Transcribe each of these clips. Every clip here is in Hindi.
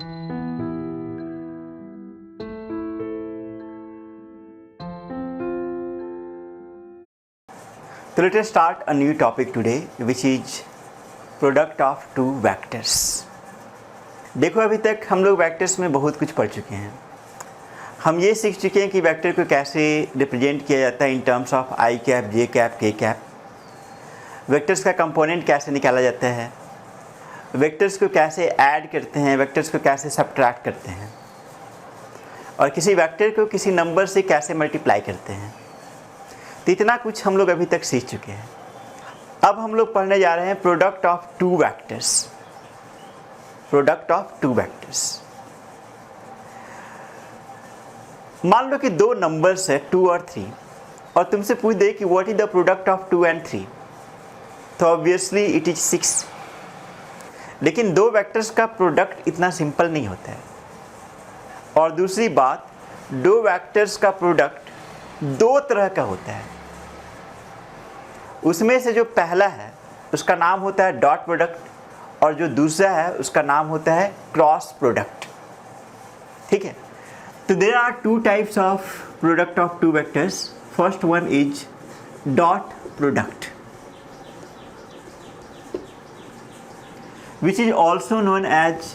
So let us start a new topic today, which is product of two vectors. देखो अभी तक हम लोग वेक्टर्स में बहुत कुछ पढ़ चुके हैं. हम ये सीख चुके हैं कि वेक्टर को कैसे रिप्रेजेंट किया जाता है in terms of I cap, J cap, के कैप. वेक्टर्स का कंपोनेंट कैसे निकाला जाता है, वेक्टर्स को कैसे ऐड करते हैं, वेक्टर्स को कैसे सब्ट्रैक्ट करते हैं, और किसी वेक्टर को किसी नंबर से कैसे मल्टीप्लाई करते हैं. तो इतना कुछ हम लोग अभी तक सीख चुके हैं. अब हम लोग पढ़ने जा रहे हैं product of two vectors. Product of two vectors. मान लो कि दो नंबर्स है 2 और 3, और तुमसे पूछ दे कि what is the product of 2 and 3, तो ऑब्वियसली इट इज 6. लेकिन दो वेक्टर्स का प्रोडक्ट इतना सिंपल नहीं होता है. और दूसरी बात, दो वेक्टर्स का प्रोडक्ट दो तरह का होता है. उसमें से जो पहला है उसका नाम होता है डॉट प्रोडक्ट, और जो दूसरा है उसका नाम होता है क्रॉस प्रोडक्ट. ठीक है. तो there are two types of product of two vectors. First one is dot product, which is also known as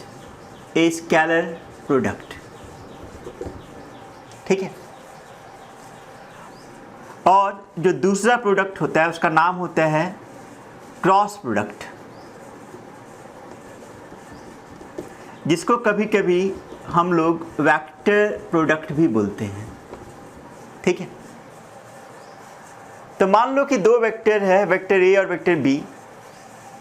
a scalar product. ठीक है. और जो दूसरा प्रोडक्ट होता है उसका नाम होता है क्रॉस प्रोडक्ट, जिसको कभी कभी हम लोग वेक्टर प्रोडक्ट भी बोलते हैं. ठीक है. तो मान लो कि दो वेक्टर है, वेक्टर ए और वेक्टर बी.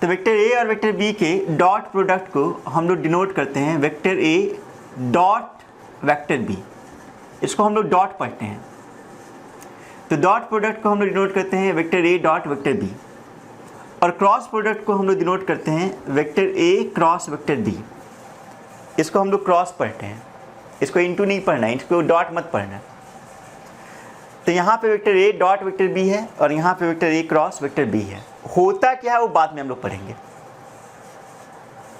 तो वेक्टर ए और वेक्टर बी के डॉट प्रोडक्ट को हम लोग डिनोट करते हैं vector A dot vector B. इसको हम लोग डॉट पढ़ते हैं. तो डॉट प्रोडक्ट को हम लोग डिनोट करते हैं vector A dot vector B, और क्रॉस प्रोडक्ट को हम लोग डिनोट करते हैं vector A cross vector B. इसको हम लोग क्रॉस पढ़ते हैं, इसको इंटू नहीं पढ़ना है, इसको डॉट मत पढ़ना. तो यहाँ पे vector A dot vector B है और यहाँ पे vector A cross vector B है. होता क्या है वो बाद में हम लोग पढ़ेंगे.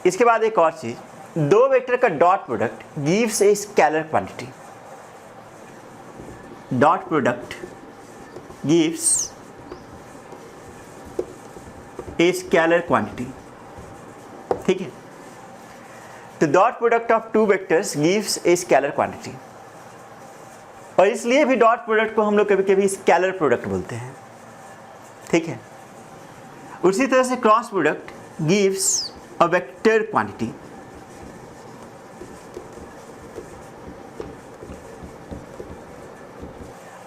इसके बाद एक और चीज, दो वेक्टर का dot product gives a scalar quantity. Dot product gives a scalar quantity. ठीक है. तो dot product of two vectors gives a scalar quantity, और इसलिए भी डॉट प्रोडक्ट को हम लोग कभी कभी स्केलर प्रोडक्ट बोलते हैं. ठीक है. उसी तरह से cross product gives a vector quantity.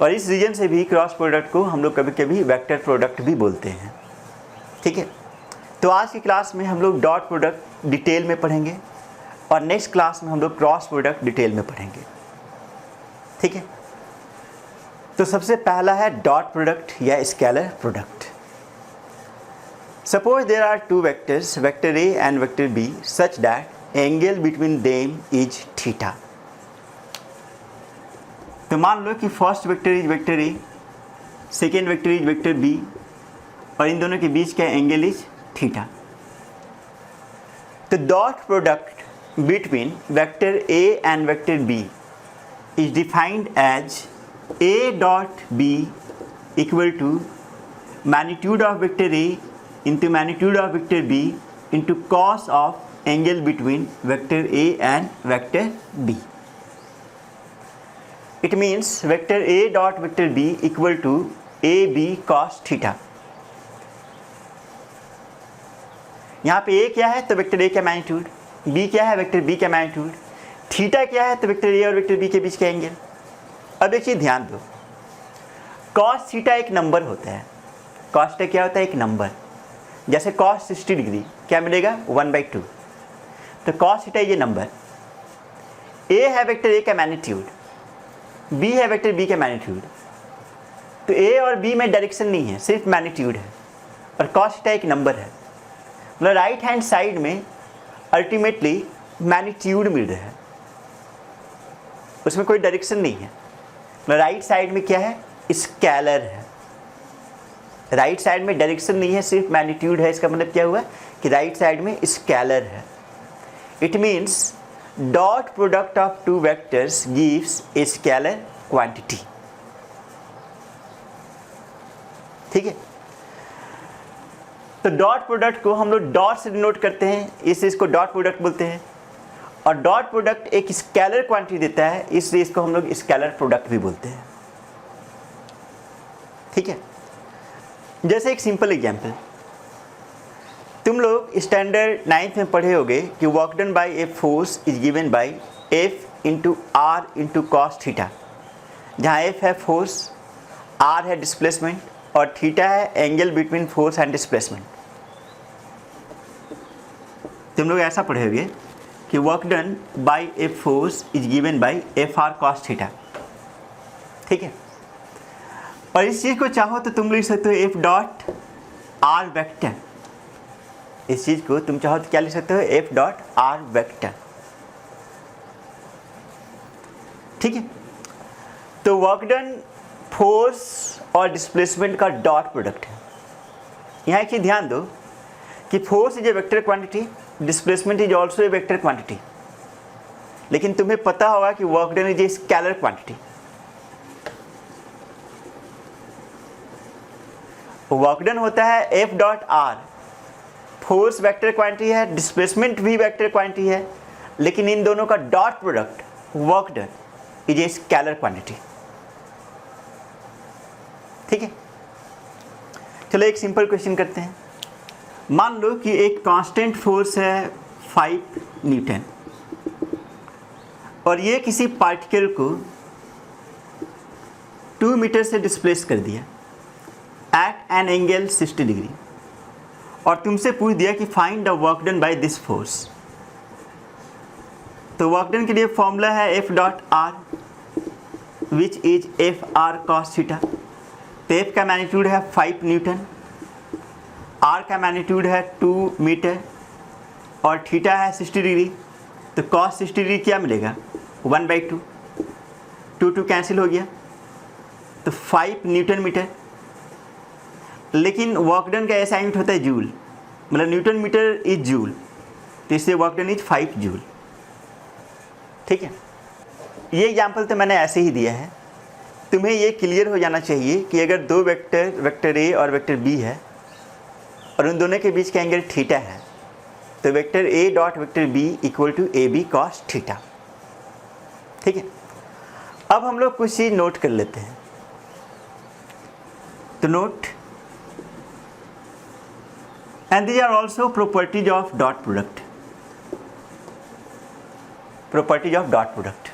और इस रीजन से भी क्रॉस प्रोडक्ट को हम लोग कभी कभी वेक्टर प्रोडक्ट भी बोलते हैं. ठीक है. तो आज की क्लास में हम लोग डॉट प्रोडक्ट डिटेल में पढ़ेंगे, और नेक्स्ट क्लास में हम लोग क्रॉस प्रोडक्ट डिटेल में पढ़ेंगे. ठीक है. तो सबसे पहला है डॉट प्रोडक्ट या scalar product. Suppose there are two vectors, vector A and vector B, such that angle between them is theta. तो मान लो कि first vector is vector A, second vector is vector B, और इन दोनों के बीच का एंगल इज थीटा. तो dot product between vector A and vector B is defined as A dot B equal to magnitude of vector A into magnitude of vector B into cos of angle between vector A and vector B. It means vector A dot vector B equal to AB cos theta. यहाँ पे A क्या है तो वेक्टर A का मैग्नीट्यूड, B क्या है वेक्टर B का मैग्नीट्यूड, थीटा क्या है तो वेक्टर A और वेक्टर B के बीच का एंगल. अब एक चीज़ ध्यान दो, cos थीटा एक नंबर होता है. cos थीटा क्या होता है? एक नंबर. जैसे cos 60 डिग्री क्या मिलेगा? 1/2. तो cos थीटा ये नंबर. A है वेक्टर A का मैग्नीट्यूड, B है वेक्टर B का मैग्नीट्यूड. तो A और B में डायरेक्शन नहीं है, सिर्फ मैग्नीट्यूड है, और cos थीटा एक नंबर है. मतलब राइट हैंड साइड में अल्टीमेटली मैग्नीट्यूड मिल रहा है, उसमें कोई डायरेक्शन नहीं है. मतलब राइट साइड में क्या है? स्केलर है. राइट साइड में डायरेक्शन नहीं है, सिर्फ मैग्नीट्यूड है. इसका मतलब क्या हुआ कि राइट साइड में स्केलर है. It means dot product of two vectors gives a scalar quantity. ठीक है, तो डॉट प्रोडक्ट को हम लोग डॉट से डिनोट करते हैं, इसलिए इसको डॉट प्रोडक्ट बोलते हैं। और डॉट प्रोडक्ट एक स्केलर क्वांटिटी देता है, इसलिए इसको हम लोग स्केलर प्रोडक्ट भी बोलते हैं। ठीक है, जैसे एक सिंपल एग्जांपल, तुम लोग स्टैंडर्ड 9th में पढ़े होगे कि work done by a force is given by F into R into cos theta, जहाँ F है फोर्स, R है डिस्प्लेसमेंट और थीटा है angle between force and displacement. तुम लोग ऐसा पढ़े होगे कि work done by a force is given by F R cos theta. ठीक है, और इस चीज़ को चाहो तो तुम लिख सकते हो एफ डॉट आर वेक्टर। इस चीज़ को तुम चाहो तो क्या लिख सकते हो, एफ डॉट आर वेक्टर। ठीक है, तो वर्क डन फोर्स और डिस्प्लेसमेंट का डॉट प्रोडक्ट है। यहाँ एक चीज़ ध्यान दो कि force is a vector quantity, displacement is also a vector quantity, लेकिन तुम्हें पता होगा कि work done is a scalar quantity. Work done होता है F dot are, force vector quantity है, डिस्प्लेसमेंट भी वेक्टर क्वांटिटी है, लेकिन इन दोनों का dot product work done is a scalar quantity. ठीक है, चलो एक सिंपल क्वेश्चन करते हैं। मान लो कि एक कांस्टेंट फोर्स है 5 न्यूटन और ये किसी पार्टिकल को 2 मीटर से डिस्प्लेस कर दिया एट एन एंगल 60 डिग्री, और तुमसे पूछ दिया कि find the work done by this force. तो वर्क डन के लिए फॉर्मूला है F dot are which is F R cos theta. तो एफ का मैग्नीट्यूड है 5 न्यूटन, आर का मैग्नीट्यूड है 2 मीटर और थीटा है 60 डिग्री। तो कॉस 60 डिग्री क्या मिलेगा, 1/2, 2 कैंसिल हो गया, तो 5 न्यूटन मीटर। लेकिन वर्क डन का ऐसा यूनिट होता है जूल, मतलब न्यूटन मीटर इज जूल, तो इससे वर्क डन इज 5 जूल। ठीक है, ये एग्जाम्पल तो मैंने ऐसे ही दिया है। तुम्हें ये क्लियर हो जाना चाहिए कि अगर दो वेक्टर ए और वेक्टर बी है और उन दोनों के बीच का एंगल थीटा है, तो vector A dot vector B equal to A B cos theta. ठीक है, अब हम लोग कुछ चीज़ नोट कर लेते हैं। तो note, and these are also properties of dot product, properties of dot product।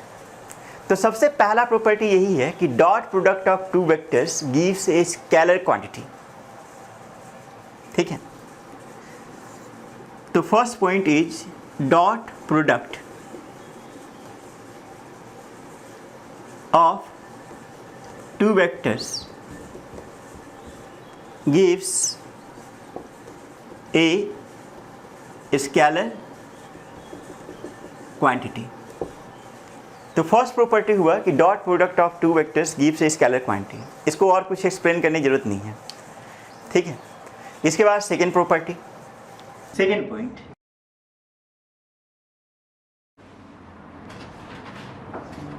तो सबसे पहला प्रॉपर्टी यही है कि dot product of two vectors gives a scalar quantity. ठीक है, तो first point is dot product of two vectors gives a scalar quantity. तो फर्स्ट प्रॉपर्टी हुआ कि dot product of two vectors gives a scalar quantity. इसको और कुछ एक्सप्लेन करने की जरूरत नहीं है। ठीक है, इसके बाद second property, second point,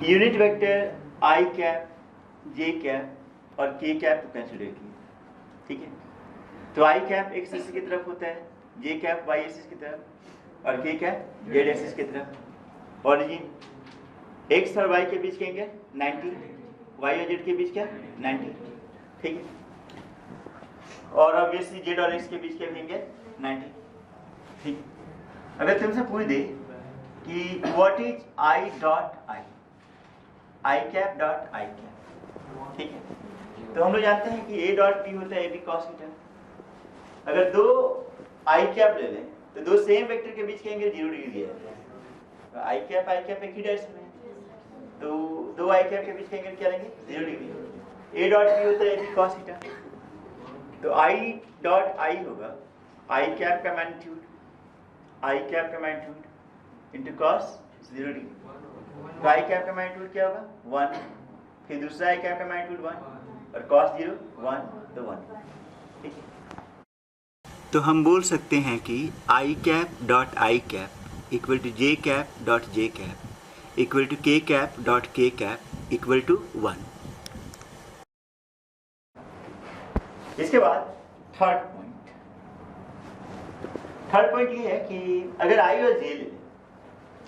unit vector I cap, J cap और के कैप को कंसिडर किया। ठीक है, तो आई कैप एक्स एक्सिस की तरफ होता है, जे कैप वाई एक्सिस की तरफ और के कैप जेड एक्सिस की तरफ। ओरिजिन एक्स और वाई के बीच के एंगल 90, वाई और जेड के बीच क्या 90। ठीक है, और ऑब्वियसली जेड और एक्स के बीच के एंगल 90। ठीक है, अगर तुमसे पूछ दे कि what is I dot I, I cap dot I cap, ठीक है, तो हम लोग जानते हैं कि ए डॉट बी होता है ए बी कॉस थीटा। अगर दो आई कैप ले लें तो दो सेम वेक्टर के बीच के एंगल 0 डिग्री दिया जाता है। तो आई कैप एक ही डायरेक्शन में, तो दो आई कैप के बीच के एंगल क्या लेंगे 0 डिग्री। ए डॉट बी होता है ए बी कॉस थीटा, तो आई डॉट आई होगा आई कैप का मैग्नीट्यूड, आई कैप का मैग्नीट्यूड इनटू कॉस 0 डिग्री। तो आई कैप का मैग्नीट्यूड क्या होगा 1, फिर दूसरा आई कैप का मैग्नीट्यूड 1 और कॉस 0 1, तो 1। ठीक है, तो हम बोल सकते हैं कि I cap dot I cap equal to J cap dot J cap equal to K cap dot K cap equal to 1। इसके बाद थर्ड पॉइंट ये है कि अगर आई और जे ले लें,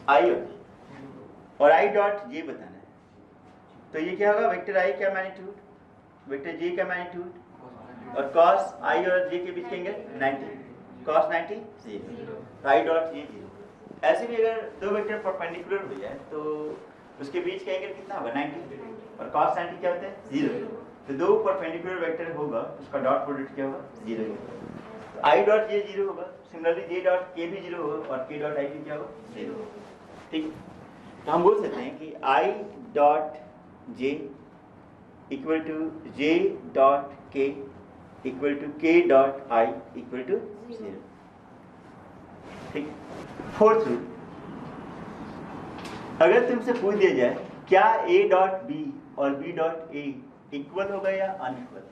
आई और आई डॉट जे बताना है, तो ये क्या होगा, वेक्टर आई का मैग्नीट्यूड, वेक्टर जे का मैग्नीट्यूड और कॉस आई और जे के बीच के एंगल 90, कॉस 90 0, आई डॉट जे 0। ऐसे भी अगर दो वेक्टर परपेंडिकुलर हो जाए तो उसके बीच का एंगल कितना होगा 90 और कॉस 90 क्या होता है 0। तो दो परपेंडिकुलर वेक्टर होगा उसका डॉट प्रोडक्ट क्या होगा 0 होगा। तो आई डॉट जे 0 होगा, सिमिलरली जे डॉट के भी 0 होगा और के डॉट आई भी क्या होगा 0 होगा। ठीक, तो हम बोल सकते हैं कि I dot J equal to J dot K equal to K dot I equal to 0। ठीक, फोर्थ रूल, अगर तुमसे पूछ दिया जाए क्या ए डॉट बी और बी डॉट ए इक्वल होगा या अनइक्वल,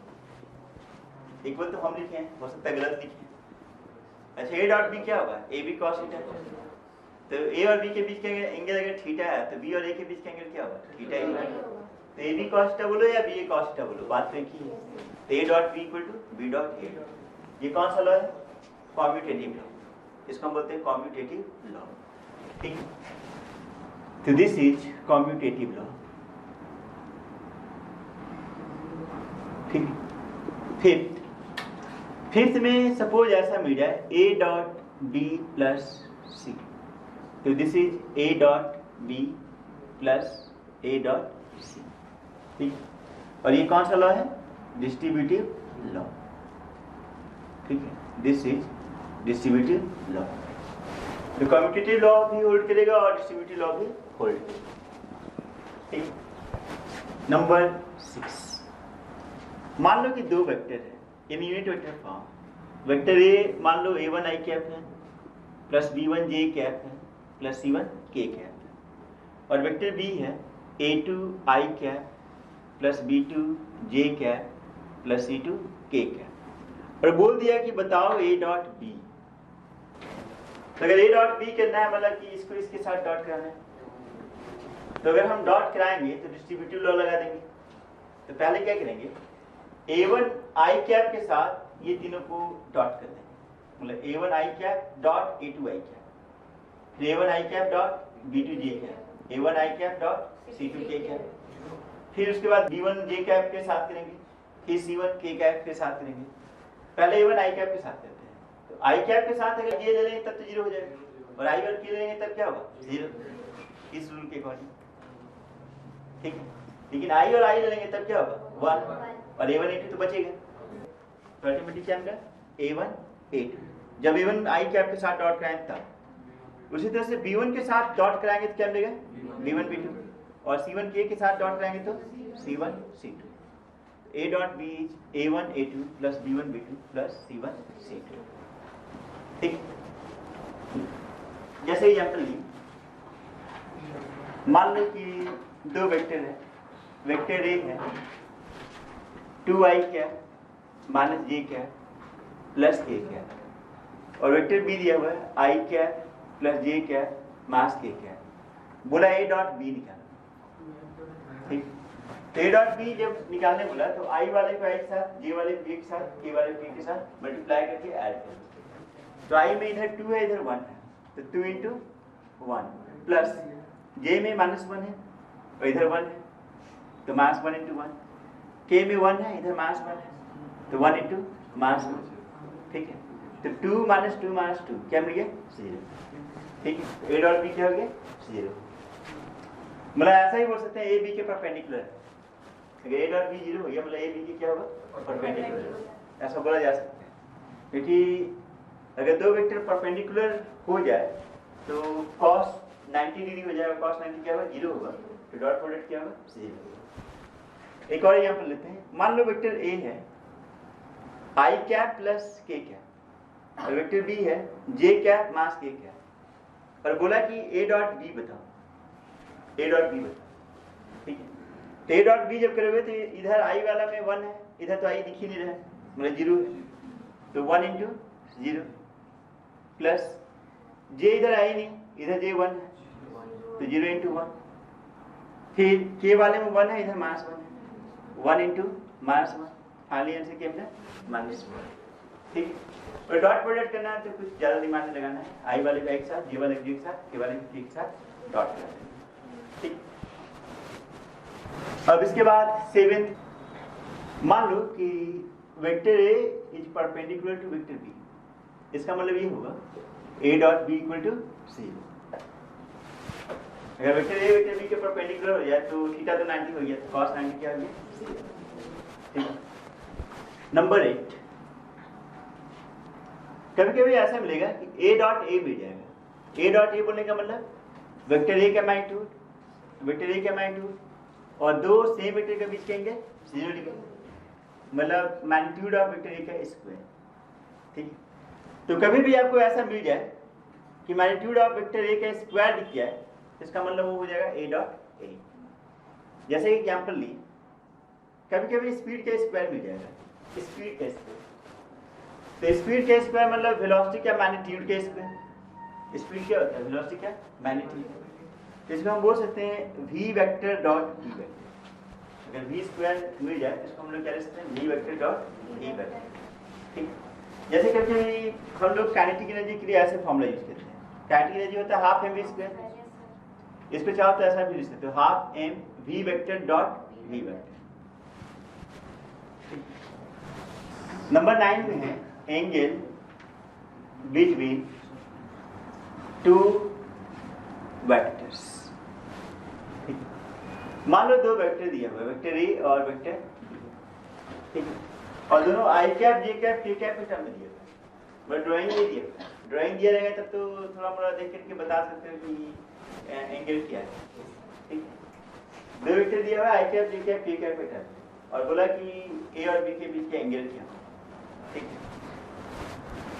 इक्वल तो हम लिखे हैं, हो सकता है गलत लिखे। अच्छा, ए डॉट बी क्या होगा, ए बी कॉस थीटा। तो ए और बी के बीच का एंगल अगर थीटा है तो बी और ए के बीच का एंगल क्या होगा, थीटा ही होगा। तो ए बी कॉस थीटा बोलो या बी ए कॉस थीटा बोलो, बात तो एक ही है। तो A dot B equal to B dot A. ये कौन सा लॉ है, कॉम्यूटेटिव लॉ, इसको हम बोलते हैं कॉम्यूटेटिव लॉ। ठीक, तो दिस इज कॉम्यूटेटिव लॉ। ठीक, फिफ्थ में सपोज ऐसा मिल जाए A dot B plus C, तो this is A dot B plus A dot C. ठीक, और ये कौन सा लॉ है, डिस्ट्रीब्यूटिव लॉ। ठीक है, दिस इज डिस्ट्रीब्यूटिव लॉ। तो कम्यूटेटिव लॉ भी होल्ड करेगा और डिस्ट्रीब्यूटिव लॉ भी होल्ड करेगा। ठीक, नंबर 6, मान लो कि दो वेक्टर है in unit vector form. Vector A मान लो a1 i कैप है प्लस b1 j कैप है प्लस c1 k कैप है, और वेक्टर b है a2 i cap plus b2 j cap plus c2 k cap, और बोल दिया कि बताओ a डॉट b। तो अगर a डॉट b करना है मतलब कि इसको इसके साथ डॉट कराना है, तो अगर हम डॉट कराएंगे तो डिस्ट्रीब्यूटिव लॉ लगा देंगे। तो पहले क्या करेंगे, a1 i कैप के साथ ये तीनों को डॉट कर देंगे, मतलब a1 i cap dot a2 i cap, फिर a1 i cap dot b2 j cap, a1 i cap dot c2 k cap, फिर उसके बाद b1 j कैप के साथ करेंगे, फिर c1 k कैप के साथ करेंगे। पहले a1 i कैप के साथ करते हैं, तो i कैप के साथ अगर ये ले लेंगे तब तो 0 हो जाएगा, और i और k ले लेंगे तब क्या होगा 0, इस रूल के अकॉर्डिंग। ठीक है, लेकिन i और i ले लेंगे तब क्या होगा 1, और a1 a2 तो बचेगा। तो अल्टीमेटली क्या मिला, a1 a2। जब a1 i कैप के साथ डॉट कराएंगे तब, उसी तरह से b1 के साथ डॉट कराएंगे तो क्या मिलेगा b1 b2, और c1 k के साथ डॉट कराएंगे तो c1 c2। a dot b is a1 a2 plus b1 b2 plus c1 c2। ठीक, जैसे एग्जाम्पल ली, मान लो कि दो वेक्टर है, वेक्टर ए है 2i cap minus j cap plus k cap, और वेक्टर b दिया हुआ है i cap plus j cap minus k cap, बोला a डॉट b निकालना। ठीक, तो a डॉट b जब निकालने बोला तो i वाले को i के साथ, j वाले को j के साथ, k वाले को k के साथ मल्टीप्लाई करके ऐड कर। तो i में इधर 2 है इधर 1 है, तो 2 इंटू 1 प्लस j में -1 है और इधर 1 है, तो -1 इंटू 1, k में 1 है इधर -1 है, तो 1 इंटू -1। ठीक है, तो 2 - 2 - 2 क्या मिल गया 0। ठीक है, a डॉट b क्या हो गया 0। मतलब ऐसा ही बोल सकते हैं a b के परपेंडिकुलर है, अगर a डॉट b 0 हो गया मतलब a b के क्या होगा परपेंडिकुलर, ऐसा बोला जा सकता है। क्योंकि अगर दो वेक्टर परपेंडिकुलर हो जाए तो cos 90 डिग्री हो जाएगा, cos 90 क्या होगा 0 होगा, तो डॉट प्रोडक्ट क्या होगा 0। एक और एग्जांपल लेते हैं, मान लो वेक्टर a है i cap plus k cap, और वेक्टर b है j cap minus k cap, और बोला कि a डॉट b बताओ, a डॉट b बताओ। ठीक है, तो a डॉट b जब करोगे तो इधर i वाला में 1 है, इधर तो i दिख ही नहीं रहा है मतलब 0 है, तो 1 इंटू 0 प्लस j इधर आई नहीं, इधर J 1 है तो 0 इंटू 1, फिर K वाले में 1 है, इधर माइनस 1 है, 1 इंटू माइनस 1, फाइनली आंसर क्या मिला माइनस 1। ठीक है, और डॉट प्रोडक्ट करना है तो कुछ ज़्यादा दिमाग नहीं लगाना है, आई वाले का एक साथ, J वाले का एक साथ, K वाले का एक साथ डॉट कर देना। ठीक, अब इसके बाद 7th, मान लो कि vector A is perpendicular to vector B, इसका मतलब ये होगा A dot B equal to 0। अगर वेक्टर A वेक्टर B के परपेंडिकुलर हो जाए तो थीटा तो 90 हो गया, तो cos 90 क्या हो गया 0। ठीक है, नंबर 8, कभी कभी ऐसा मिलेगा कि A डॉट A मिल जाएगा। A डॉट A बोलने का मतलब वेक्टर A का मैग्नीट्यूड, वेक्टर A का मैग्नीट्यूड और दो सेम वेक्टर के बीच के एंगल 0 डिग्री, मतलब मैग्नीट्यूड ऑफ वेक्टर A का स्क्वायर। ठीक है, तो कभी भी आपको ऐसा मिल जाए कि मैग्नीट्यूड ऑफ वेक्टर A का स्क्वायर दिख जाए, इसका मतलब वो हो जाएगा A डॉट A। जैसे एग्जांपल ली, कभी कभी स्पीड का स्क्वायर मिल जाएगा, स्पीड का स्क्वायर, तो स्पीड का स्क्वायर मतलब वेलोसिटी का मैग्नीट्यूड का स्क्वायर। स्पीड क्या होता है, वेलोसिटी का मैग्नीट्यूड, तो इसको हम बोल सकते हैं v vector dot e vector. अगर v स्क्वायर मिल जाए तो इसको हम लोग क्या लिख सकते हैं v vector dot e vector. ठीक, जैसे कभी हम लोग काइनेटिक एनर्जी के लिए ऐसे फॉर्मूला यूज करते हैं, काइनेटिक एनर्जी होता है हाफ एम वी स्क्वायर, इस पे चाहो तो ऐसा भी लिख सकते हो half M V vector dot V vector. Number 9 में है एंगल बिटवीन टू वेक्टर्स। मान लो दो वेक्टर दिया हुआ है, वेक्टर ए और वेक्टर बी, ठीक है, और दोनों आई कैप जे कैप के कैप के टर्म में दिया हुआ है, बट ड्राइंग नहीं दिया। ड्राइंग दिया रहेगा तब तो थोड़ा मोड़ा देख करके बता सकते हो कि एंगल क्या है। ठीक है, दो वेक्टर दिया हुआ है आई कैप जे कैप के कैप के टर्म, और बोला कि ए और बी के बीच के एंगल क्या है। ठीक है,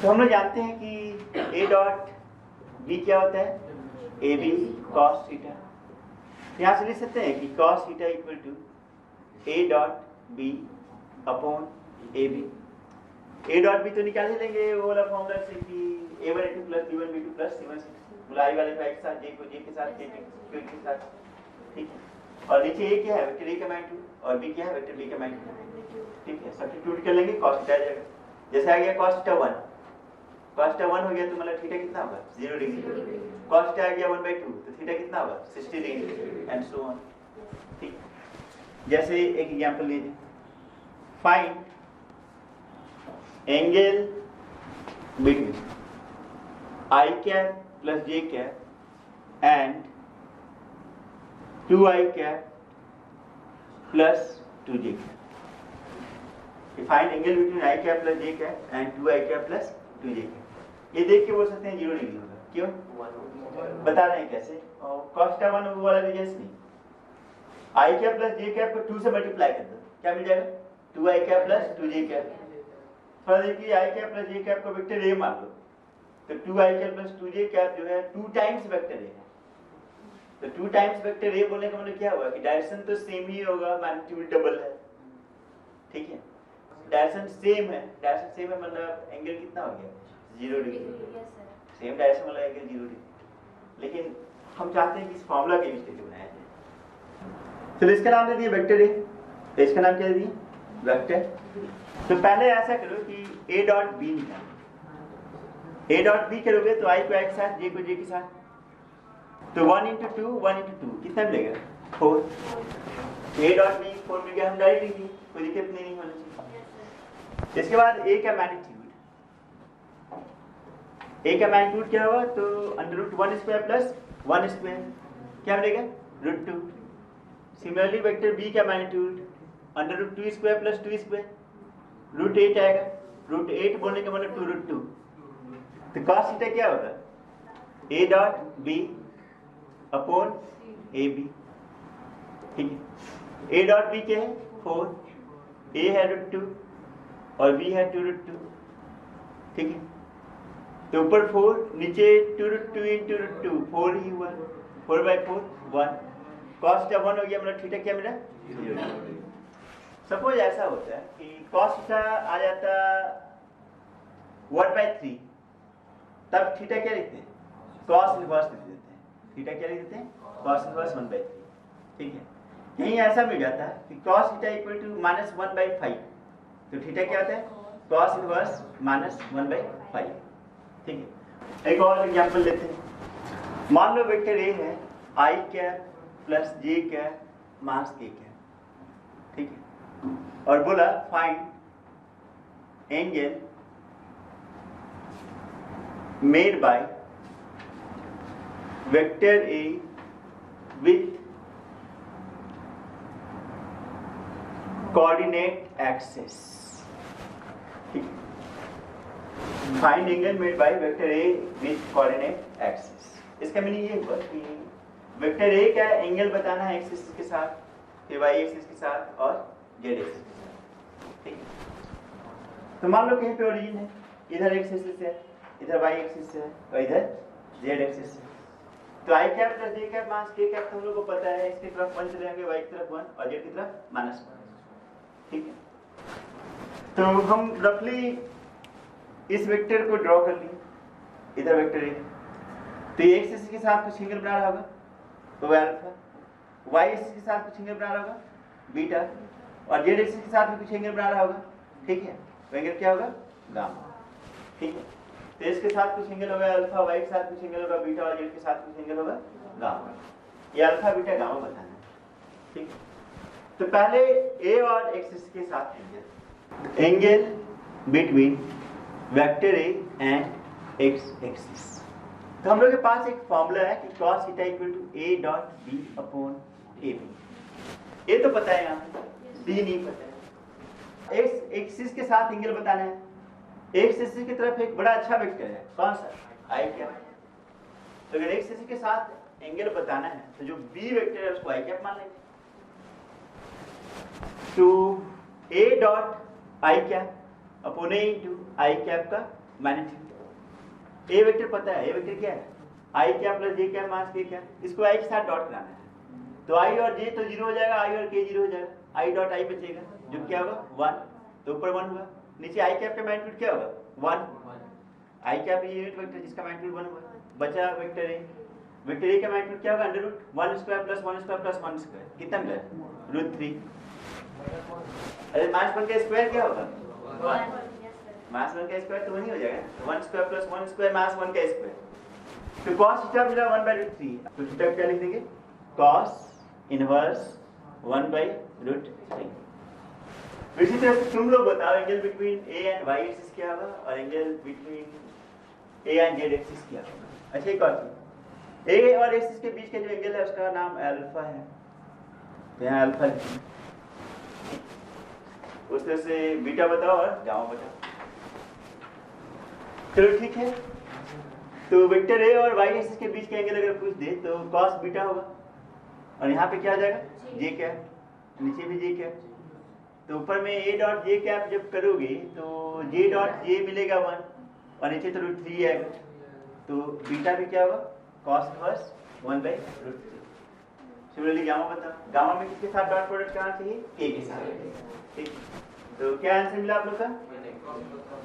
तो हम लोग जानते हैं कि ए डॉट बी क्या होता है, ए बी कॉस थीटा। यहाँ से लिख सकते हैं कि cos theta equal to a dot b upon A B. a dot b तो निकाल ही लेंगे वो वाला फॉर्मूला से कि a1 a2 plus b1 b2 plus c1 c2, आई वाले का एक साथ j को j के साथ k के साथ। ठीक है, और नीचे a क्या है, वेक्टर a का मैग्नीट्यूड, और b क्या है, वेक्टर b का मैग्नीट्यूड। ठीक है, सब्स्टिट्यूट कर लेंगे, cos थीटा आ जाएगा। जैसे आ गया cos थीटा 1, cos थीटा 1 हो गया तो मतलब थीटा कितना होगा 0 डिग्री। cos थीटा आ गया 1/2 तो थीटा कितना होगा 60 डिग्री एंड सो ऑन। ठीक, जैसे एक एग्जांपल लीजिए, find angle between i cap plus j cap and 2i cap plus 2j cap. Find angle between i cap plus j cap and 2i cap plus 2j cap. ये देख के बोल सकते हैं 0 डिग्री होगा, क्यों बता रहे हैं कैसे, और cos थीटा 1 वाला रीजन नहीं, i cap plus j cap को 2 से मल्टीप्लाई कर दो, क्या मिल जाएगा 2i cap plus 2j cap. थोड़ा देखिए i cap plus j cap को वेक्टर a मान लो, तो 2i cap plus 2j cap जो है 2 टाइम्स वेक्टर a है, तो 2 टाइम्स वेक्टर a बोलने का मतलब क्या हुआ कि डायरेक्शन तो सेम ही होगा, मैग्नीट्यूड डबल है। ठीक है, डायरेक्शन सेम है, डायरेक्शन सेम है मतलब एंगल कितना हो गया 0 डिग्री, सेम डायरेक्शन वाला एंगल 0 डिग्री। लेकिन हम चाहते हैं कि इस फॉर्मूला के यूज करके बनाया जाए, तो इसका नाम दे दिए वेक्टर ए, तो इसका नाम क्या दे दिए वेक्टर। तो पहले ऐसा करो कि a डॉट बी निकालो, a डॉट बी करोगे तो i को i के साथ j को j के साथ, तो 1 into 2 1 into 2 कितना मिलेगा 4। a डॉट बी 4 मिल गया, हम डायरेक्ट लिख दिए, कोई दिक्कत नहीं होनी चाहिए। इसके बाद a का मैग्नीट्यूड, a का मैग्नीट्यूड क्या होगा, तो √1 स्क्वायर प्लस 1 स्क्वायर क्या मिलेगा √2। सिमिलरली वेक्टर b का मैग्नीट्यूड √2 स्क्वायर प्लस 2 स्क्वायर √8 आएगा, √8 बोलने का मतलब 2√2, तो cos थीटा क्या होगा a dot b upon A B. ठीक है, a डॉट b क्या है 4, a है √2 और b है 2√2। ठीक है, तो ऊपर 4 नीचे 2√2 into √2 4 ही हुआ, 4/4 1, cos थीटा 1 हो गया, मतलब थीटा क्या मिला 0। सपोज ऐसा होता है कि cos थीटा आ जाता 1/3, तब थीटा क्या लिखते हैं cos इनवर्स लिख देते हैं, थीटा क्या लिख देते हैं, cos इनवर्स 1/3, ठीक है। कहीं ऐसा मिल जाता है कि cos थीटा इक्वल टू -1/5, तो थीटा क्या होता है, cos इनवर्स -1/5, ठीक है। एक और एग्जांपल लेते हैं। मान लो वेक्टर ए है i cap plus j cap mass k cap, ठीक है, और बोला find angle made by vector A with coordinate axis, ठीक है। Find angle made by vector A with coordinate axis। इसका मीनिंग ये हुआ कि वेक्टर A का एंगल बताना है एक्सिस के साथ, फिर y एक्सिस के साथ और z एक्सिस के साथ, ठीक है। तो मान लो कहीं पे ओरिजिन है, इधर x एक्सिस है, इधर y एक्सिस है और इधर z एक्सिस है। तो i cap plus j cap mass k cap तो हम लोग को पता है, x की तरफ 1 चले जाएंगे, y की तरफ 1 और z की तरफ -1, ठीक है। तो हम रफली इस वेक्टर को ड्रॉ कर लिए, इधर वेक्टर है, तो ये एक्सिस के साथ कुछ एंगल बना रहा होगा तो अल्फा, y एक्सिस के साथ कुछ एंगल बना रहा होगा बीटा, और z एक्सिस के साथ भी कुछ एंगल बना रहा होगा, ठीक है। तो एंगल क्या होगा, गामा, ठीक है। तो इसके साथ कुछ एंगल होगा अल्फा, y के साथ कुछ एंगल होगा बीटा और z के साथ कुछ एंगल होगा गामा। ये अल्फा बीटा गामा बताना है, ठीक है। तो पहले a और एक्सिस के साथ angle between vector a and x axis. तो हम लोग के पास एक फॉर्मूला है कि cos theta equal to a dot b upon ab। ये तो पता है, यहाँ b नहीं पता है। x एक्सिस के साथ एंगल बताना है, x एक्सिस की तरफ एक बड़ा अच्छा वेक्टर है, कौन सा, i कैप। तो अगर x एक्सिस के साथ एंगल बताना है तो जो b वेक्टर है उसको i कैप मान लेंगे। तो a dot i cap upon a into i cap का मैग्नीट्यूड। a वेक्टर पता है, a वेक्टर क्या है, i cap plus j cap mass k cap, इसको i के साथ डॉट कराना है। तो i और j तो 0 हो जाएगा, i और k 0 हो जाएगा, i डॉट i बचेगा जो क्या होगा 1, तो ऊपर 1 हुआ, नीचे i कैप का मैग्नीट्यूड क्या होगा 1, i कैप ये यूनिट वेक्टर जिसका मैग्नीट्यूड 1 हुआ, बचा वेक्टर a। वेक्टर a का मैग्नीट्यूड क्या होगा under root 1 square plus 1 square plus 1 square, कितना मिला √3। अरे मास 1 का स्क्वायर क्या होगा 1, मास 1 का स्क्वायर तो वही हो जाएगा 1 स्क्वायर प्लस 1 स्क्वायर मास 1 का स्क्वायर। तो cos थीटा मिला 1/√3, तो थीटा क्या लिख देंगे, cos इनवर्स 1/√3। इसी तरह से तुम लोग बताओ angle between a and y axis क्या होगा और angle between a and z axis क्या होगा। अच्छा एक और चीज, a और एक्सिस के बीच का जो एंगल है उसका नाम अल्फा है, तो यहाँ अल्फा लिखेंगे। उस तरह से बीटा बताओ और गामा बताओ। चलो ठीक है, तो वेक्टर a और y एक्सिस के बीच का एंगल अगर पूछ दे तो cos बीटा होगा, और यहाँ पे क्या आ जाएगा j कैप, नीचे भी j कैप। तो ऊपर में a डॉट j कैप जब करोगे तो j डॉट j मिलेगा 1 और नीचे तो √3 है, तो बीटा भी क्या होगा cos इनवर्स 1/√3। सिमिलरली गामा बताओ, गामा में किसके साथ डॉट प्रोडक्ट करना चाहिए, k के साथ, ठीक। तो क्या आंसर मिला आप लोग का,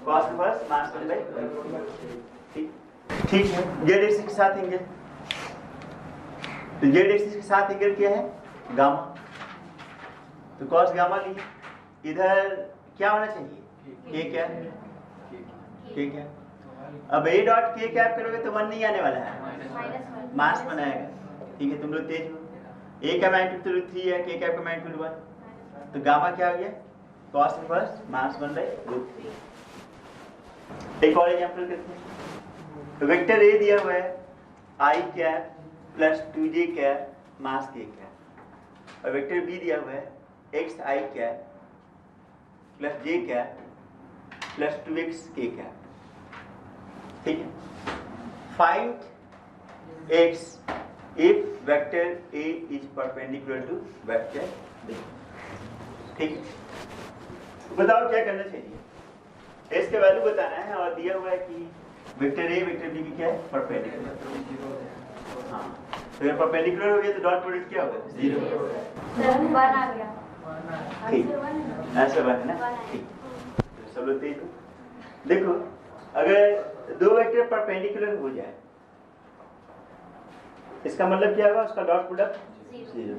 cos इनवर्स मास 1/√3, ठीक है। z एक्सिस के साथ एंगल, तो z एक्सिस के साथ एंगल क्या है गामा, तो cos गामा लिए, इधर क्या होना चाहिए k क्या, अब a डॉट k कैप करोगे तो 1 नहीं आने वाला है, मास बनाएगा, ठीक है। तुम लोग तेज हो, a का मैग्नीट्यूड तो 3 है, k कैप का मैग्नीट्यूड 1, तो गामा क्या हो गया cos इनवर्स मास 1/√3। एक और एग्जांपल करते हैं। तो वेक्टर a दिया हुआ है i cap plus 2j cap mass k cap, और वेक्टर b दिया हुआ है x i cap plus j cap plus 2x k cap, ठीक है। Find x if vector a is perpendicular to vector b, ठीक है। बताओ क्या करना चाहिए, s का वैल्यू बताना है और दिया हुआ है कि वेक्टर a वेक्टर b की क्या है परपेंडिकुलर। हाँ, तो ये परपेंडिकुलर हो गया तो डॉट प्रोडक्ट क्या होगा 0, 1 आ गया, ठीक, आंसर 1 है ना, ठीक। तो सब लोग देखो, अगर दो वेक्टर परपेंडिकुलर हो जाए इसका मतलब क्या होगा, उसका डॉट प्रोडक्ट 0।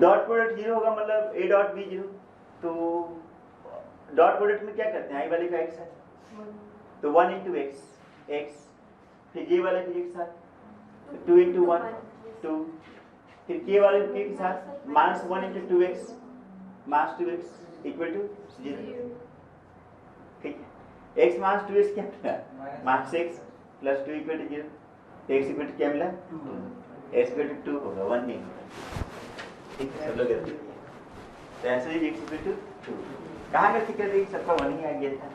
डॉट प्रोडक्ट 0 होगा मतलब a डॉट b 0। तो डॉट प्रोडक्ट में क्या करते हैं, i वाले का x है तो 1 इंटू x, फिर j वाले के साथ 2 इंटू 1 2, फिर k वाले के साथ minus 1 into 2x minus 2x equal to 0। ठीक है, x माइनस 2x क्या मिला, minus x plus 2 equal to 0। x equal to क्या मिला 2, x इक्वल टू 2 होगा, 1 नहीं होगा। ठीक है, सब लोग गलती किए, तो ऐसे ही x इक्वल टू 2 कहाँ गलती कर दी, सबका 1 ही आ गया था।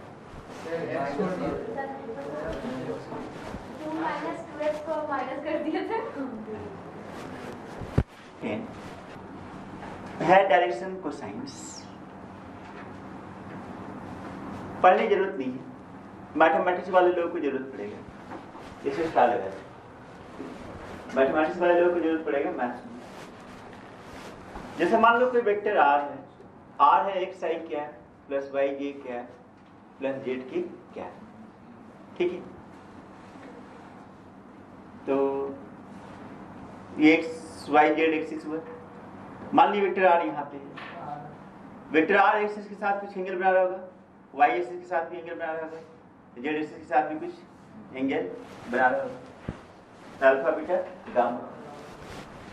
2 माइनस 2x को माइनस कर दिया था। है डायरेक्शन कोसाइंस, पढ़ने की जरूरत नहीं है, मैथमेटिक्स वाले लोगों को जरूरत पड़ेगा, इसे स्टार लगा मैथमेटिक्स वाले लोगों को जरूरत पड़ेगा मैथ्स में। जैसे मान लो कोई वेक्टर r है x i क्या है प्लस y j क्या है प्लस z की क्या है। ठीक है, तो ये x y z एक्सिस हुआ, मान ली वेक्टर r यहाँ पे है, वेक्टर r एक्सिस के साथ कुछ एंगल बना रहा होगा, y एक्सिस के साथ भी एंगल बना रहा होगा, z एक्सिस के साथ भी कुछ एंगल बना रहा होगा, अल्फा बीटा गामा।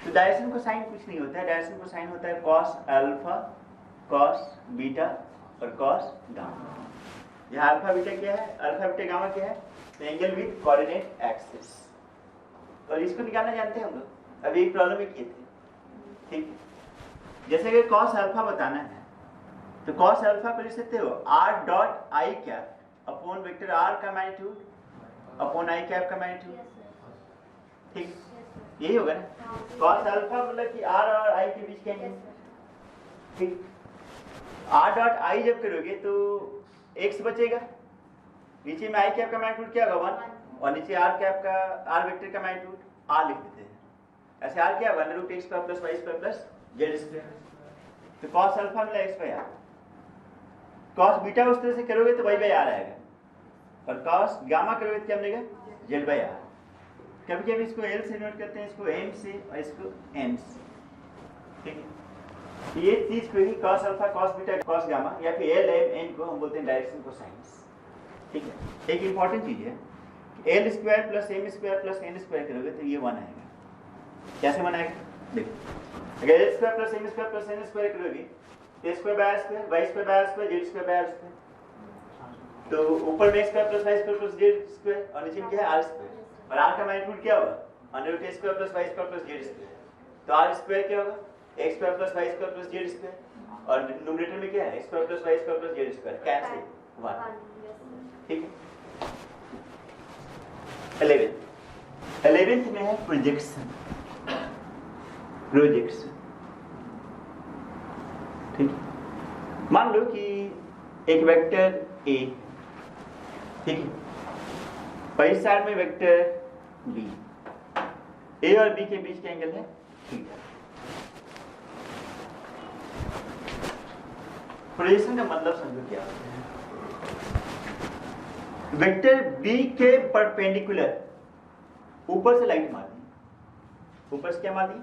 तो डायरेक्शन को साइन कुछ नहीं होता है, डायरेक्शन को साइन होता है कॉस अल्फा कॉस बीटा और कॉस गामा। यहाँ अल्फा बीटा क्या है, अल्फा बीटा गामा क्या है, तो एंगल विद कोऑर्डिनेट एक्सिस, और इसको निकालना जानते हैं हम लोग, अभी एक प्रॉब्लम में किए थे। ठीक है, जैसे कि कॉस अल्फा बताना है तो कॉस अल्फा को लिख सकते हो r dot I cap upon vector r का मैग्नीट्यूड अपॉन आई कैप का मैग्नीट्यूड। ठीक, यही होगा ना, कॉस अल्फा मतलब कि r और i के बीच का एंगल। ठीक, r डॉट i जब करोगे तो x बचेगा, नीचे में i कैप का मैग्नीट्यूड क्या होगा 1, और नीचे r कैप का r वेक्टर का मैग्नीट्यूड r लिख देते हैं। ऐसे r क्या है 1√x² plus y² plus z²। तो कॉस अल्फा मिला x by r, cos beta उस तरह से करोगे तो y बाय r आएगा, और कॉस गामा करोगे तो क्या मिलेगा z बाय r। कभी कभी इसको L से नोट करते हैं, इसको M से और इसको N से। ठीक है, ये चीज को ही cos alpha cos beta cos gamma या फिर L M N को हम बोलते हैं डायरेक्शन कोसाइंस। ठीक है, एक इंपॉर्टेंट चीज है कि L square plus M square plus N square करोगे तो ये 1 आएगा। कैसे 1 आएगा देखो, अगर L square plus M square plus N square करोगे तो a square by r square y square by r square z square by r square, तो ऊपर में x square plus y square plus z square और नीचे में क्या है r स्क्वायर, और r का मैग्नीट्यूड क्या होगा √a square plus y square plus z square. तो r स्क्वायर क्या होगा x square plus y square plus z square, और न्यूमरेटर में क्या है x square plus y square plus z square, cancel 1। ठीक है, 11th में है प्रोजेक्शन। ठीक है, मान लो कि एक वेक्टर a, ठीक है, और इस साइड में वेक्टर b, a और b के बीच का एंगल है थीटा। प्रोजेक्शन का मतलब समझो क्या होता है, वेक्टर b के परपेंडिकुलर ऊपर से लाइट मार दी, ऊपर से क्या मार दी,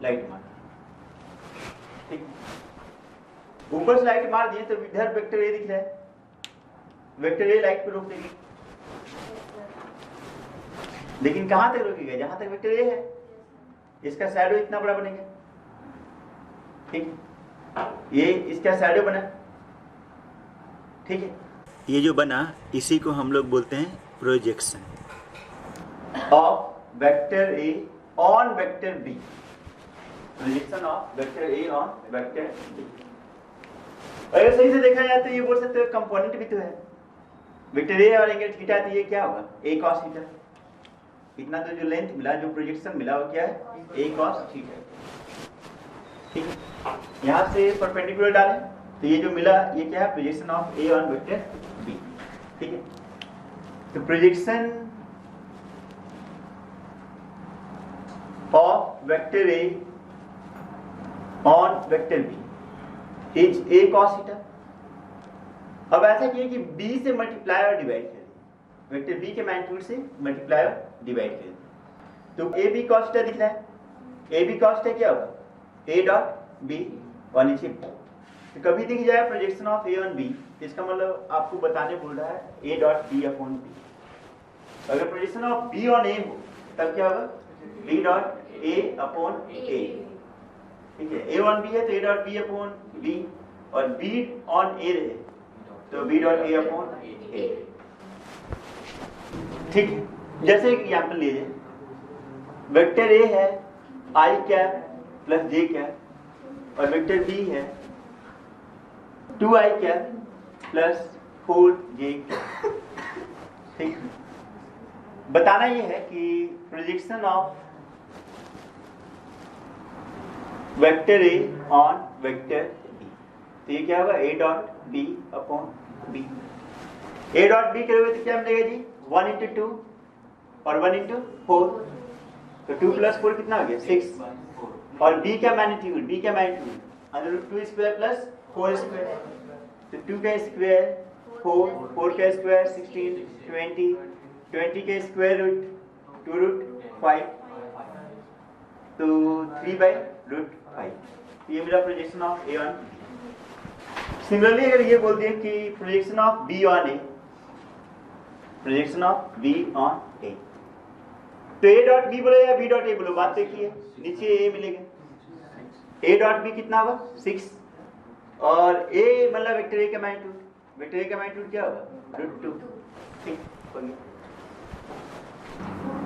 लाइट मार दी। ठीक, ऊपर से लाइट मार दिए तो इधर वेक्टर ए दिख रहा है, वेक्टर ए लाइट को रोक देगी, लेकिन कहां तक रोकेगा, जहां तक वेक्टर ए है, इसका शैडो इतना बड़ा बनेगा। ठीक, ये इसका शैडो बना। ठीक है, ये जो बना इसी को हम लोग बोलते हैं projection of vector A on vector B, projection of vector A on vector B. अगर सही से देखा जाए तो ये बोल सकते हो कंपोनेंट भी तो है, वेक्टर ए और एंगल थीटा, तो ये क्या होगा a cos थीटा। इतना तो जो लेंथ मिला, जो प्रोजेक्शन मिला वो क्या है a cos थीटा। ठीक है, यहाँ से परपेंडिकुलर डालें तो ये जो मिला ये क्या है projection of a on vector b। ठीक है, तो projection of vector a on vector b is a cos theta. अब ऐसा किए कि b से मल्टीप्लाई और डिवाइड करिए, वेक्टर बी के मैग्नीट्यूड से मल्टीप्लाई और डिवाइड कर दें। तो ए बी कॉस थीटा दिख रहा है, ए बी कॉस थीटा क्या होगा, ए डॉट बी और नीचे बी। तो कभी दिख जाए projection of A on B, इसका मतलब आपको बताने बोल रहा है A dot B upon B. अगर projection of B on A हो तब क्या होगा, B dot A upon A. ठीक है, ए ऑन बी है तो A dot B upon B, और बी ऑन ए रहे तो B dot A upon A. ठीक है, जैसे एक एग्जाम्पल लीजिए, वेक्टर ए है I cap plus J cap और वेक्टर बी है 2i cap plus 4j cap. ठीक, बताना ये है कि projection of vector A on vector B, तो ये क्या होगा, A dot B upon B. A dot B करोगे तो क्या मिलेगा जी, 1 इंटू 2 और 1 इंटू 4, तो 2 प्लस 4 कितना हो गया, 6। और b का मैग्नीट्यूड, b का मैग्नीट्यूड √2 स्क्वायर प्लस 4 स्क्वायर, तो 2 का स्क्वायर 4, 4 का स्क्वायर 16, 20, 20 का स्क्वायर रूट 2 रूट 5, तो 3/√5। ये मेरा projection of A on B. Similarly अगर ये बोल दिए कि projection of B on A, projection of B on A, तो ए डॉट बी बोलो या बी डॉट ए बोलो, बात देखिए, नीचे ए मिलेगा, ए डॉट बी कितना होगा 6, और ए मतलब वेक्टर ए का मैग्नीट्यूड, वेक्टर ए का मैग्नीट्यूड क्या होगा √2। ठीक हो गया।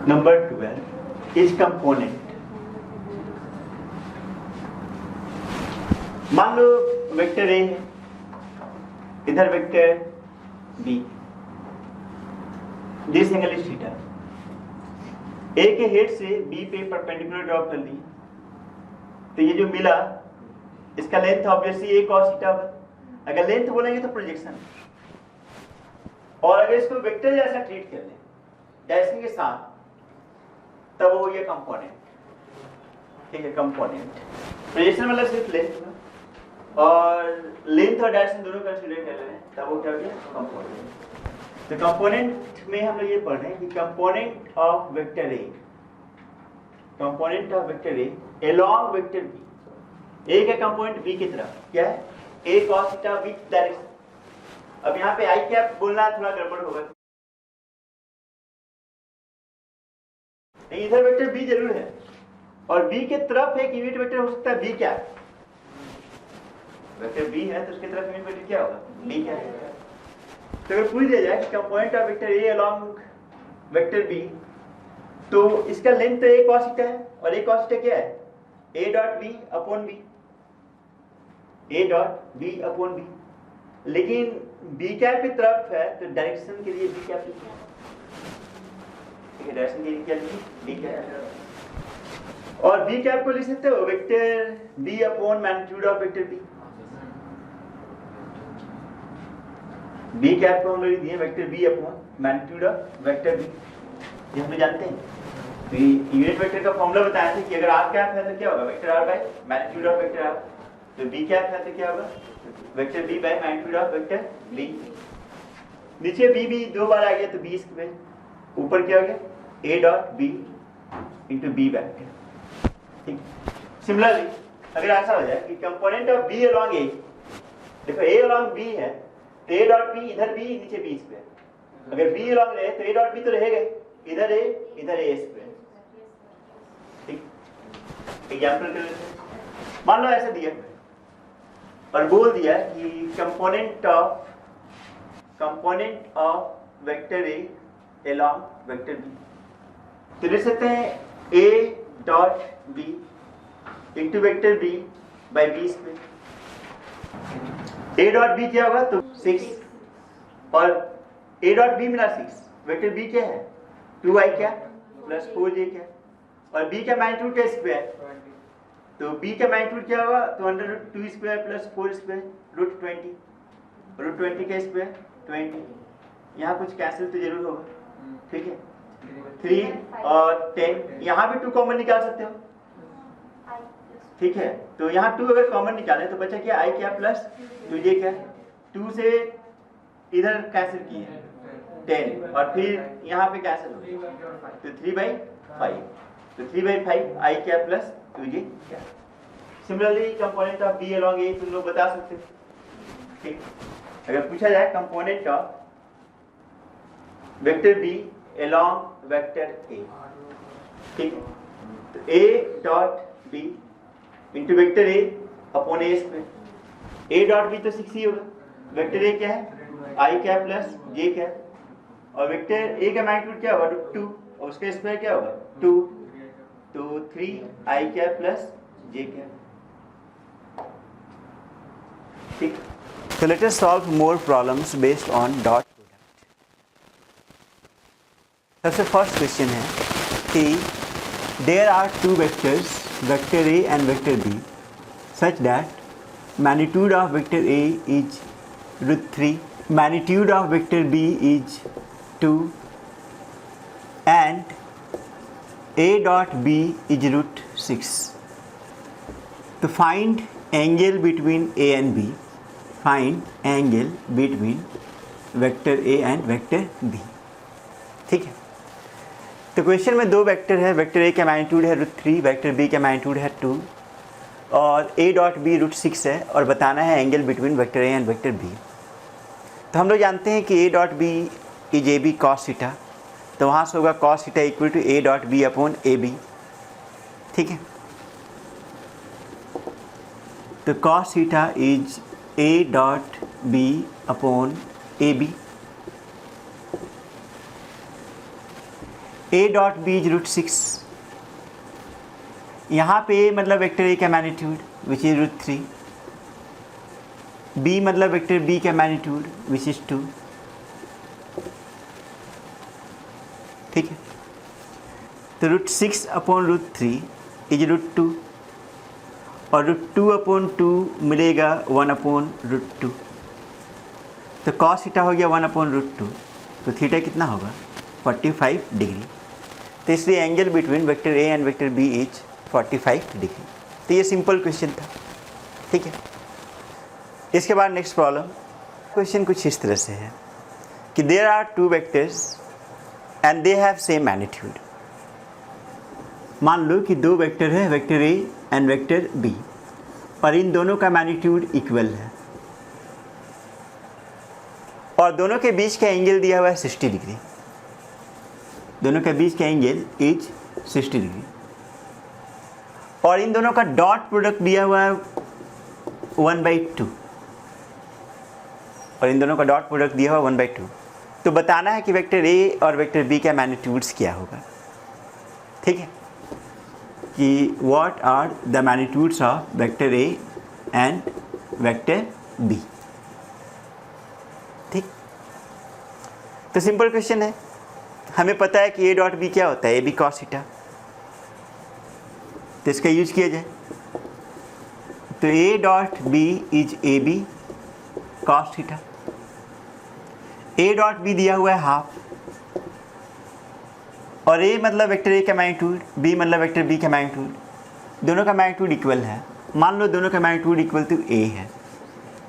Number 12 is component. मान लो वेक्टर ए है, इधर vector B, this angle is theta, A के हेड से बी पे परपेंडिकुलर ड्रॉ कर ली, तो ये जो मिला इसका लेंथ ऑब्वियसली ए cos थीटा होगा। अगर लेंथ बोलेंगे तो प्रोजेक्शन, और अगर इसको वेक्टर जैसा ट्रीट कर लें डायरेक्शन के साथ, तब वो ये कंपोनेंट। ठीक है, कंपोनेंट प्रोजेक्शन मतलब सिर्फ लेंथ, और लेंथ और डायरेक्शन दोनों कंसीडर कर रहे हैं, तब वो क्या हो गया, कंपोनेंट। तो कंपोनेंट में हम लोग ये पढ़ रहे हैं कि component of vector A, component of vector A along vector B, A का कंपोनेंट बी की तरफ क्या है, A cos theta with direction. अब यहाँ पे आई कैप बोलना थोड़ा गड़बड़ होगा, इधर वेक्टर बी जरूर है, और बी के तरफ एक यूनिट वेक्टर हो सकता है बी कैप, वेक्टर बी है तो उसके तरफ यूनिट वेक्टर क्या होगा, बी कैप। तो अगर पूछ दिया जाए कि component of vector A along vector B, तो इसका लेंथ तो ए cos थीटा है, और ए cos थीटा क्या है, A dot B upon B, A dot B upon B. लेकिन बी कैप की तरफ है तो डायरेक्शन के लिए बी कैप लिखिए, ठीक है, डायरेक्शन के लिए क्या लिखिए, बी कैप। और बी कैप को लिख सकते हो vector B upon magnitude of vector B. B cap को हम लोग दिए vector B upon magnitude of vector B, ये हम जानते हैं। तो यूनिट वेक्टर का फॉर्मूला बताया था कि अगर आर कैप है तो क्या होगा, vector R by magnitude of vector R, तो बी कैप है तो क्या होगा, vector B by magnitude of vector B. नीचे बी भी 2 बार आ गया तो बी स्क्वायर, ऊपर क्या हो गया, A dot B into B vector. ठीक, सिमिलरली अगर ऐसा हो जाए कि component of B along A, देखो ए अलोंग बी है तो ए डॉट बी, इधर बी नीचे बी स्क्वायर, अगर बी अलोंग रहे तो ए डॉट बी तो रहेगा, इधर ए स्क्वायर। ठीक, एग्जांपल कर लेते हैं, मान लो ऐसे दिया और बोल दिया कि component of vector A along vector B, तो लिख सकते हैं A dot B into vector B by B square. A dot B क्या होगा, तो 6, और ए डॉट बी मिला 6, वेक्टर बी क्या है 2i क्या प्लस 4j क्या, और b का मैग्नीट्यूड का स्क्वायर, तो b का मैग्नीट्यूड क्या होगा, तो √2 स्क्वायर प्लस 4 स्क्वायर √20, √20 का स्क्वायर 20, यहाँ कुछ कैंसिल तो जरूर होगा। ठीक है, 3 और 10, यहाँ भी 2 कॉमन निकाल सकते हो। ठीक है, तो यहाँ 2 अगर कॉमन निकाले तो बचा क्या, i क्या प्लस 2j क्या, 2 से इधर कैंसिल किए 10 और फिर यहाँ पे कैंसिल हो गया तो 3/5 तो 3/5 I cap plus 2j cap. Similarly component of B along A तुम लोग बता सकते हो, ठीक। अगर पूछा जाए component of vector B along vector A, ठीक, तो a dot b into vector A upon A square. a dot b तो 6 ही होगा, वेक्टर ए क्या है I cap plus J cap और वेक्टर ए का मैग्नीट्यूड क्या होगा √2 और उसका स्क्वायर क्या होगा 2 तो 3 आई कैप प्लस जे कैप, ठीक। So let us solve more problems based on dot product. सबसे फर्स्ट क्वेश्चन है कि there are two vectors vector A and vector B such that magnitude of vector A is √3, magnitude of vector B is 2 and A dot B is √6. To find angle between A and B, find angle between vector A and vector B, ठीक है। तो क्वेश्चन में दो वेक्टर है, वेक्टर ए का मैग्नीट्यूड है √3, वेक्टर बी का मैग्नीट्यूड है 2 और ए डॉट बी √6 है और बताना है angle between vector A and vector B. तो हम लोग जानते हैं कि A dot B is A B cos theta, तो वहाँ से होगा cos theta equal to A dot B upon A B, ठीक है। तो cos theta is A dot B upon A B, A dot B is √6, यहाँ पे ए मतलब वेक्टर ए का मैग्नीट्यूड विच इज √3, बी मतलब वेक्टर बी का मैग्नीट्यूड विच इज 2, ठीक है। तो √6 अपॉन √3 इज √2 और √2 अपॉन 2 मिलेगा 1 अपॉन √2, तो कॉस थीटा हो गया 1 अपॉन √2, तो थीटा कितना होगा 45 डिग्री। तो इसलिए angle between vector A and vector B is 45 degree. तो ये सिंपल क्वेश्चन था, ठीक है। इसके बाद नेक्स्ट प्रॉब्लम, क्वेश्चन कुछ इस तरह से है कि there are two vectors and they have same magnitude. मान लो कि दो वेक्टर है, vector A and vector B, और इन दोनों का मैग्नीट्यूड इक्वल है और दोनों के बीच का एंगल दिया हुआ है 60 डिग्री, दोनों के बीच का एंगल इज 60 डिग्री और इन दोनों का डॉट प्रोडक्ट दिया हुआ है 1/2 और इन दोनों का डॉट प्रोडक्ट दिया हुआ 1/2। तो बताना है कि वेक्टर ए और वेक्टर बी का मैग्नीट्यूड्स क्या होगा, ठीक है, कि what are the magnitudes of vector A and vector B, ठीक। तो सिंपल क्वेश्चन है, हमें पता है कि ए डॉट बी क्या होता है, ए बी कॉस थीटा, तो इसका यूज किया जाए। तो A dot B is A B cos theta, A dot B दिया हुआ है हाफ और ए मतलब वेक्टर ए का मैग्नीट्यूड, बी मतलब वेक्टर बी का मैग्नीट्यूड, दोनों का मैग्नीट्यूड इक्वल है। मान लो दोनों का मैग्नीट्यूड इक्वल टू ए है,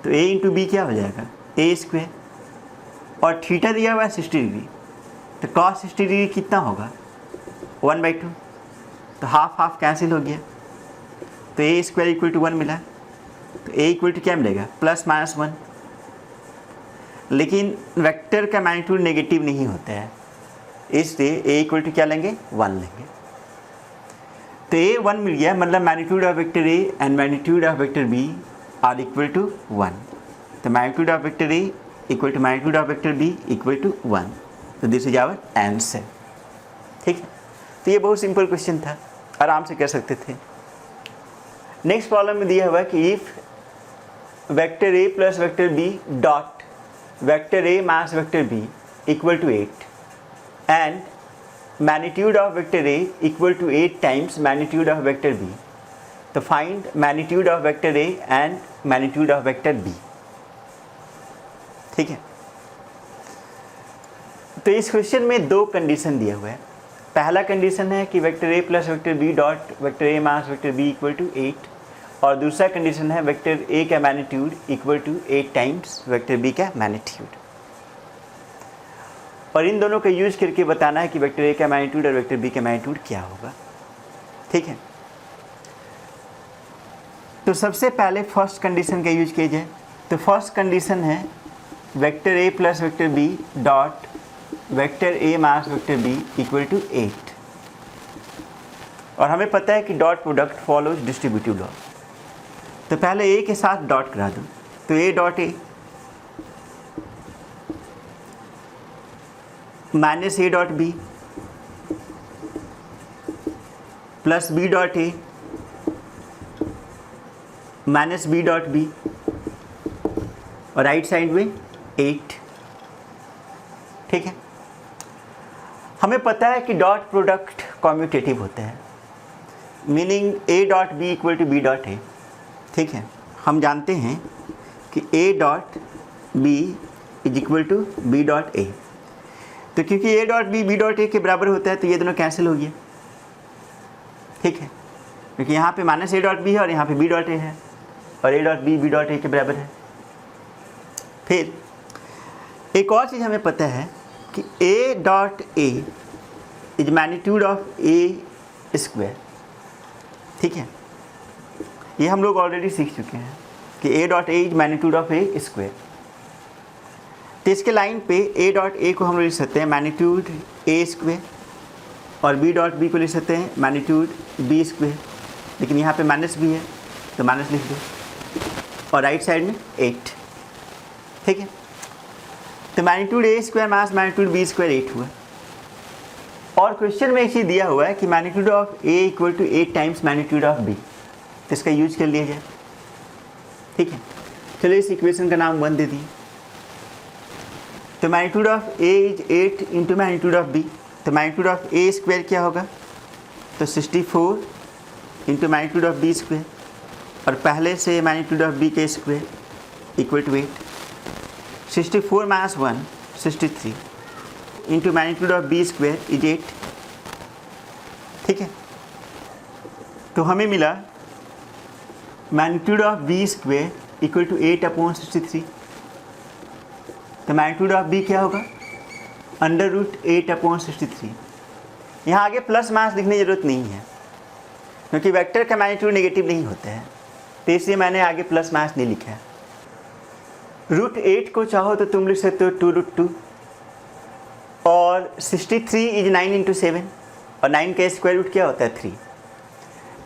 तो ए इंटू बी क्या हो जाएगा ए स्क्वायर और थीटा दिया हुआ है 60 डिग्री, तो कॉस 60 डिग्री कितना होगा 1/2, तो हाफ हाफ कैंसिल हो गया, तो ए स्क्वायर इक्वल टू 1 मिला, तो ए इक्वल टू क्या मिलेगा +-1। लेकिन वेक्टर का मैग्नीट्यूड नेगेटिव नहीं होता है, इसलिए ए इक्वल टू क्या लेंगे 1 लेंगे। तो ए 1 मिल गया, मतलब magnitude of vector A and magnitude of vector B are equal to 1। तो magnitude of vector A equal to magnitude of vector B equal to 1। तो दिस इज आवर आंसर, ठीक है। तो ये बहुत सिंपल क्वेश्चन था, आराम से कर सकते थे। नेक्स्ट प्रॉब्लम में दिया हुआ कि if vector A plus vector B dot vector A minus vector B equal to 8 and magnitude of vector A equal to 8 times magnitude of vector B, तो find magnitude of vector A and magnitude of vector B, ठीक है। तो इस क्वेश्चन में दो कंडीशन दिया हुआ है। पहला कंडीशन है कि vector A plus vector B dot vector A minus vector B equal to 8 और दूसरा कंडीशन है वेक्टर A का magnitude equal to 8 times vector B का मैग्नीट्यूड। और इन दोनों का यूज करके बताना है कि वेक्टर ए का मैग्नीट्यूड और वेक्टर बी का मैग्नीट्यूड क्या होगा। ठीक है, तो सबसे पहले फर्स्ट कंडीशन का यूज किया जाए। तो फर्स्ट कंडीशन है vector A plus vector B dot vector A minus vector B equal to 8, और हमें पता है कि dot product follows distributive law. तो पहले ए के साथ डॉट करा दूँ, तो A dot A minus A dot B plus B dot A minus B dot B, और राइट साइड में 8। ठीक है, हमें पता है कि डॉट प्रोडक्ट कॉम्यूटेटिव होता है, meaning A dot B equal to B dot A. ठीक है, हम जानते हैं कि A dot B is equal to B dot A, तो क्योंकि A dot B dot A के बराबर होता है तो ये दोनों कैंसिल हो गया। ठीक है, क्योंकि यहाँ पे माइनस ए डॉट बी है और यहाँ पे बी डॉट ए है, और A dot B dot A के बराबर है। फिर एक और चीज़ हमें पता है कि A dot A is magnitude of A square. ठीक है, ये हम लोग ऑलरेडी सीख चुके हैं कि A dot A is magnitude of A square. तो इसके लाइन पे ए डॉट ए को हम लोग लिख सकते हैं मैग्नीट्यूड ए स्क्वायर, और बी डॉट बी को लिख सकते हैं मैग्नीट्यूड बी स्क्वायर, लेकिन यहाँ पे माइनस भी है तो माइनस लिख दो, और राइट साइड में 8। ठीक है, तो magnitude A square minus magnitude B square 8 हुआ। और क्वेश्चन में एक चीज़ दिया हुआ है कि magnitude of A equal to 8 times magnitude of B, तो इसका यूज कर लिया जाए। ठीक है, चलिए इस इक्वेशन का नाम 1 दे दिए। तो magnitude of A is 8 into magnitude of B, तो मैग्नीट्यूड ऑफ ए स्क्वायर क्या होगा, तो 64 into magnitude of B square, और पहले से मैग्नीट्यूड ऑफ बी के square equal to 8। 64 minus 1 63 into magnitude of B square is 8। ठीक है, तो हमें मिला magnitude of B square equal to 8/63। तो मैग्नीट्यूड ऑफ बी क्या होगा, √8/63। यहाँ आगे प्लस माइनस लिखने की जरूरत नहीं है, क्योंकि वेक्टर का मैग्नीट्यूड नेगेटिव नहीं होता है, तो इसलिए मैंने आगे प्लस माइनस नहीं लिखा है। √8 को चाहो तो तुम लिख सकते हो 2√2, और 63 इज 9 इंटू 7, और 9 का स्क्वायर रूट क्या होता है 3।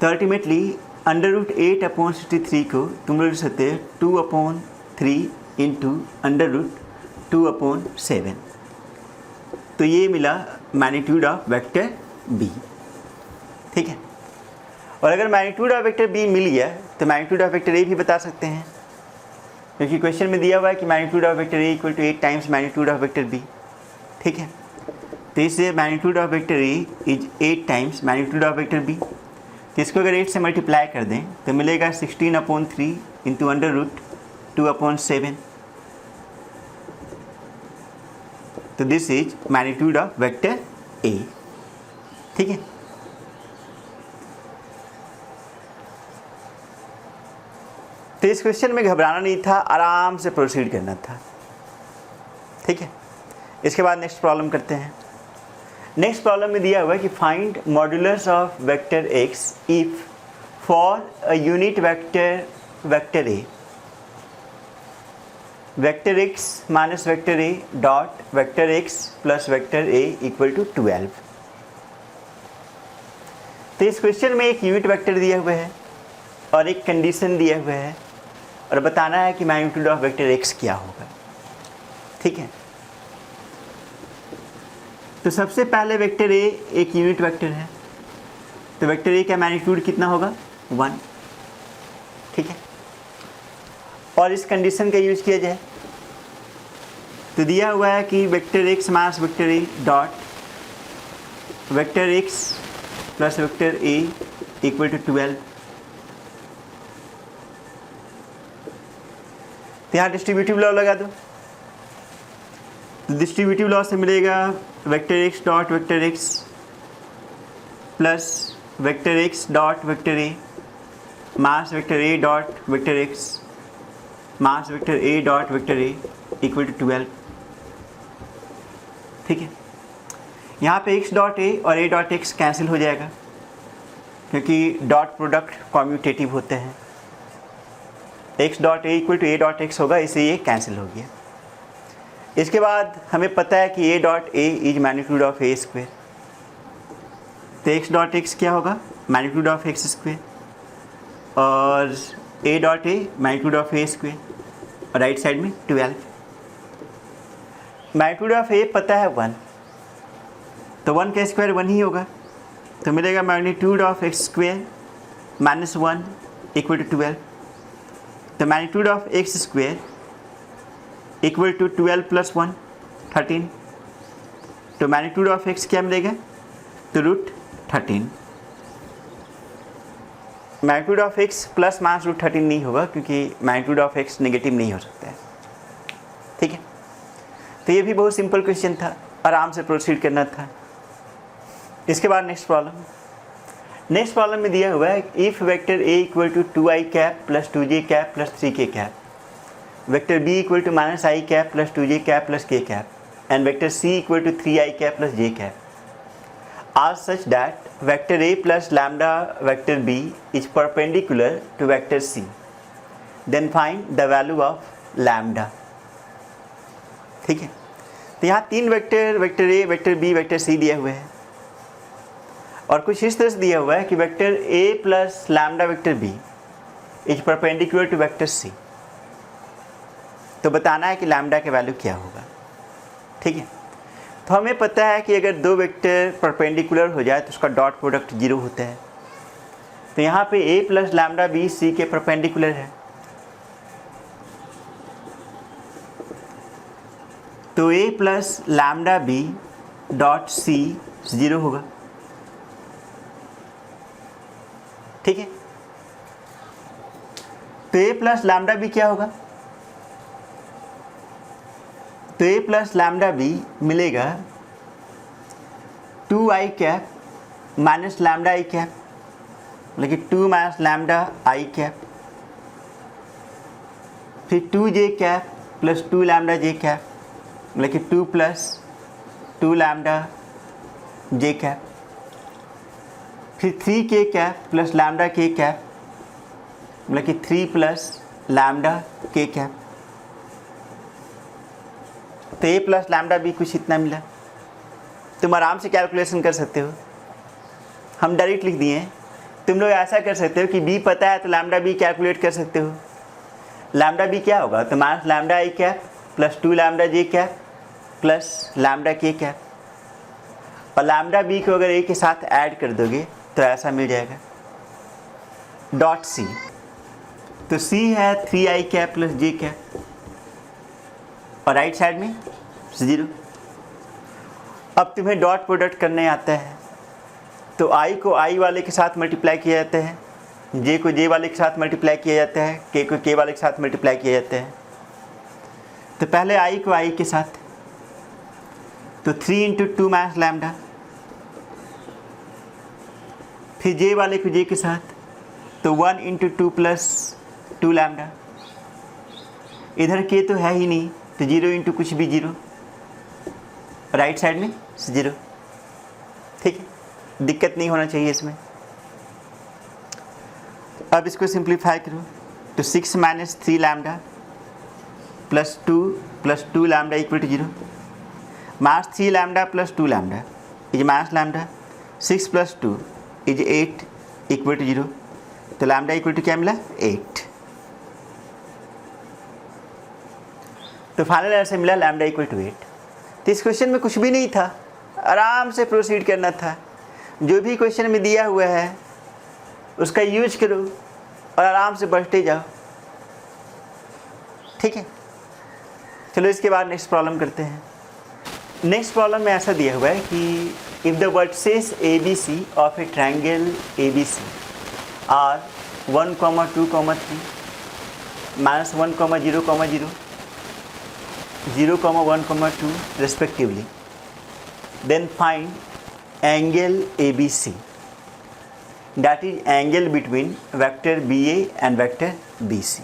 तो अल्टीमेटली √8/63 को तुम लोग लिख सकते हो 2/3 इंटू √2/7। तो ये मिला मैग्नीट्यूड ऑफ वेक्टर बी। ठीक है, और अगर मैग्नीट्यूड ऑफ वेक्टर बी मिल गया तो मैग्नीट्यूड ऑफ वेक्टर ए भी बता सकते हैं, क्योंकि क्वेश्चन में दिया हुआ है कि magnitude of vector A equal to 8 times magnitude of vector B. ठीक है, तो इससे magnitude of vector A is 8 times magnitude of vector B. तो इसको अगर 8 से मल्टीप्लाई कर दें तो मिलेगा 16/3 इंटू √2/7। तो this is magnitude of vector A. ठीक है, तो इस क्वेश्चन में घबराना नहीं था, आराम से प्रोसीड करना था। ठीक है, इसके बाद नेक्स्ट प्रॉब्लम करते हैं। नेक्स्ट प्रॉब्लम में दिया हुआ है कि find modulus of vector X if for a unit vector vector A vector X minus vector A dot vector X plus vector A equal to 12। तो इस क्वेश्चन में एक यूनिट वेक्टर दिया हुआ है और एक कंडीशन दिया हुआ है, और बताना है कि मैग्नीट्यूड ऑफ वेक्टर एक्स क्या होगा। ठीक है, तो सबसे पहले वेक्टर ए एक यूनिट वेक्टर है, तो वेक्टर ए का मैग्नीट्यूड कितना होगा 1। ठीक है, और इस कंडीशन का यूज किया जाए तो दिया हुआ है कि vector X minus vector A dot vector X plus vector A equal to 12। तो यहाँ डिस्ट्रीब्यूटिव लॉ लगा दो, तो डिस्ट्रीब्यूटिव लॉ से मिलेगा vector X dot vector X plus vector X dot vector A minus vector A dot vector X minus vector A dot vector A equal to 12। ठीक है, यहाँ पे x डॉट ए और a डॉट एक्स कैंसिल हो जाएगा क्योंकि डॉट प्रोडक्ट कॉम्यूटेटिव होते हैं। x dot A equal to a dot X होगा, इसलिए ये कैंसिल हो गया। इसके बाद हमें पता है कि a dot A is magnitude of A square, तो x डॉट एक्स क्या होगा, मैग्नीट्यूड ऑफ एक्स स्क्वेयर, और a dot A magnitude of A square, और राइट साइड में 12। मैग्नीट्यूड ऑफ ए पता है 1, तो 1 का स्क्वायर 1 ही होगा, तो मिलेगा magnitude of X square minus 1 equal to 12। तो magnitude of X square equal to 12 plus 1 13। तो मैग्नीट्यूड ऑफ एक्स क्या मिलेगा, तो root 13। Magnitude of X plus minus root 13 नहीं होगा क्योंकि मैग्नीट्यूड ऑफ एक्स नेगेटिव नहीं हो सकता है। ठीक है, तो ये भी बहुत सिंपल क्वेश्चन था, आराम से प्रोसीड करना था। इसके बाद नेक्स्ट प्रॉब्लम में दिया हुआ है if vector A equal to 2i cap plus 2j cap plus 3k cap, vector B equal to minus I cap plus 2j cap plus k cap, and vector C equal to 3i cap plus j cap, are such that vector A plus lambda vector B is perpendicular to vector C, then find the value of lambda. ठीक है, तो यहाँ 3 vector, vector A, vector B, vector C दिए हुए हैं, और कुछ इस तरह से दिया हुआ है कि vector A plus lambda vector B is perpendicular to vector C, तो बताना है कि लैम्डा के वैल्यू क्या होगा। ठीक है, तो हमें पता है कि अगर 2 वेक्टर परपेंडिकुलर हो जाए तो उसका डॉट प्रोडक्ट 0 होता है, तो यहाँ पे A plus lambda B C के परपेंडिकुलर है, तो A plus lambda B dot C 0 होगा। ठीक है, तो ए प्लस लैम्डा बी क्या होगा, तो ए प्लस लैम्डा बी मिलेगा 2i कैप माइनस लैम्डा आई कैप, मतलब कि 2 माइनस लैम्डा आई कैप, फिर 2j कैप प्लस 2 लैम्डा जे कैप, मतलब कि 2 प्लस 2 लैम्डा जे कैप, फिर 3k cap plus lambda k cap, मतलब कि 3 प्लस लैम्डा k कैप। तो ए प्लस लैम्डा बी कुछ इतना मिला, तुम आराम से कैलकुलेशन कर सकते हो, हम डायरेक्ट लिख दिए हैं। तुम लोग ऐसा कर सकते हो कि बी पता है तो लैम्डा बी कैलकुलेट कर सकते हो। लैम्डा बी क्या होगा, तो माइनस लैम्डा आई कैप प्लस 2 लैम्डा जे कैप प्लस लैम्डा के कैप, और लैम्डा बी को अगर ए के साथ ऐड कर दोगे तो ऐसा मिल जाएगा डॉट सी, तो सी है 3i cap plus J cap, और राइट साइड में 0। अब तुम्हें डॉट प्रोडक्ट करने आता है, तो i को i वाले के साथ मल्टीप्लाई किया जाता है, j को j वाले के साथ मल्टीप्लाई किया जाता है, k को k वाले के साथ मल्टीप्लाई किया जाता है। तो पहले i को i के साथ, तो 3 × 2 माइनस लैम्डा, फिर j वाले को j के साथ, तो 1 × 2 प्लस 2 लैम्डा, इधर k तो है ही नहीं, तो 0 × कुछ भी 0, राइट साइड में 0। ठीक है, दिक्कत नहीं होना चाहिए इसमें। अब इसको सिंप्लीफाई करो, तो 6 minus 3 lambda plus 2 lambda equal to 0, minus 3 lambda plus 2 lambda is minus lambda, 6 plus 2 is 8 equal to 0, तो लैम्डा इक्वल टू क्या मिला 8। तो फाइनल आंसर मिला लैम्डा इक्वल टू 8। तो इस क्वेश्चन में कुछ भी नहीं था, आराम से प्रोसीड करना था। जो भी क्वेश्चन में दिया हुआ है उसका यूज करो और आराम से बढ़ते जाओ। ठीक है, चलो इसके बाद नेक्स्ट प्रॉब्लम करते हैं। नेक्स्ट प्रॉब्लम में ऐसा दिया हुआ है कि if the vertices A B C of a triangle A B C are 1, 2, 3 -1, 0, 0, 0, 1, 2 respectively, then find angle ABC, that is angle between vector BA and vector BC।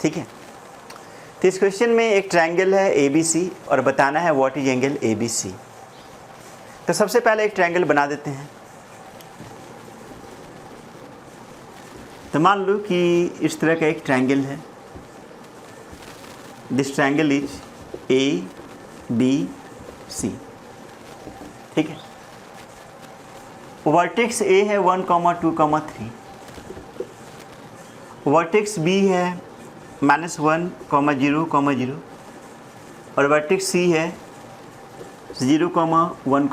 ठीक है, तो इस क्वेश्चन में एक ट्रायंगल है ABC और बताना है व्हाट इज एंगल ABC। तो सबसे पहले एक ट्रायंगल बना देते हैं। तो मान लो कि इस तरह का एक ट्रायंगल है। दिस ट्रायंगल इज ABC, ठीक है। वर्टेक्स A है 1, 2, 3। वर्टेक्स B है -1, 0, 0 और वर्टेक्स C है 0, 1,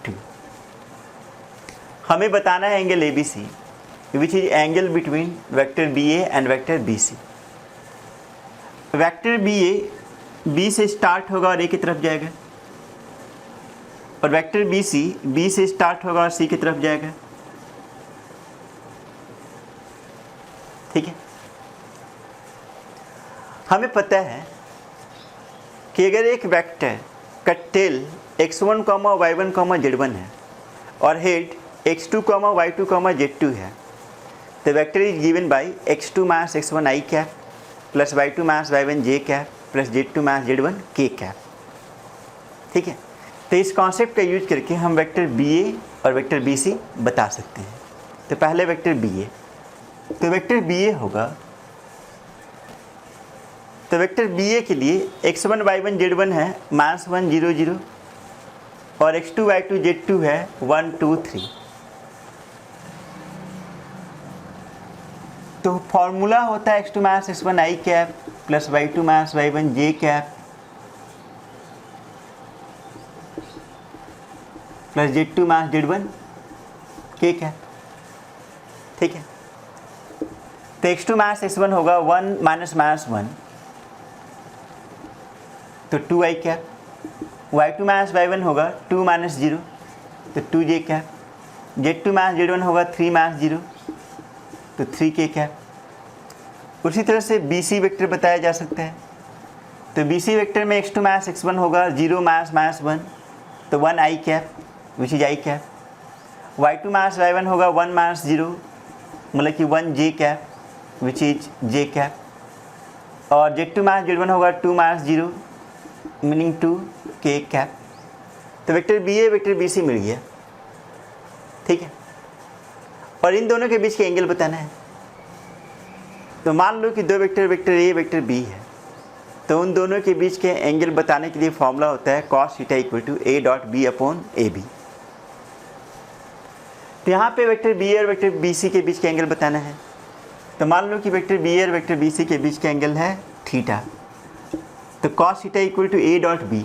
2। हमें बताना है angle ABC which is angle between vector BA and vector BC। Vector BA B से स्टार्ट होगा और A की तरफ जाएगा, और वेक्टर BC B से स्टार्ट होगा और C की तरफ जाएगा, ठीक है। हमें पता है कि अगर एक वेक्टर का टेल x1, y1, z1 है और हेड x2, y2, z2 है, तो vector is given bye x2 mass x1 i cap plus y2 mass y1 j cap plus z2 mass z1 k cap, ठीक है। तो इस कॉन्सेप्ट का यूज करके हम वेक्टर BA और वेक्टर BC बता सकते हैं। तो पहले वेक्टर BA, तो वेक्टर BA होगा, तो वेक्टर BA के लिए x1 y1 z1 है -1 0 0 और x2 y2 z2 है 1 2 3। तो फॉर्मूला होता है x2 mass x1 i cap plus y2 mass y1 j cap plus z2 mass z1 k cap, ठीक है। तो x2 मास x1 होगा 1 -1 तो 2i कैप, y2 मास y1 होगा 2 -0 तो 2j कैप, z2 मास z1 होगा 3 -0 तो 3k कैप। उसी तरह से BC वेक्टर बताया जा सकता है। तो BC वेक्टर में x2 मास x1 होगा 0 मास -1 तो 1 i cap which is i cap, y2 mass y1 होगा 1 मास 0 मतलब कि 1 j cap which is j cap, और z2 मास z1 होगा 2 मास 0 मीनिंग 2 k कैप। तो वेक्टर BA वेक्टर BC मिल गया, ठीक है। और इन दोनों के बीच के एंगल बताना है। तो मान लो कि दो vector vector A vector B है, तो उन दोनों के बीच के एंगल बताने के लिए फॉर्मूला होता है cos theta equal to A.B/AB। तो यहाँ पे वेक्टर BA और वेक्टर BC के बीच के एंगल बताना है। तो मान लो कि वेक्टर BA और वेक्टर BC के बीच का एंगल है थीटा, तो cos theta equal to A.B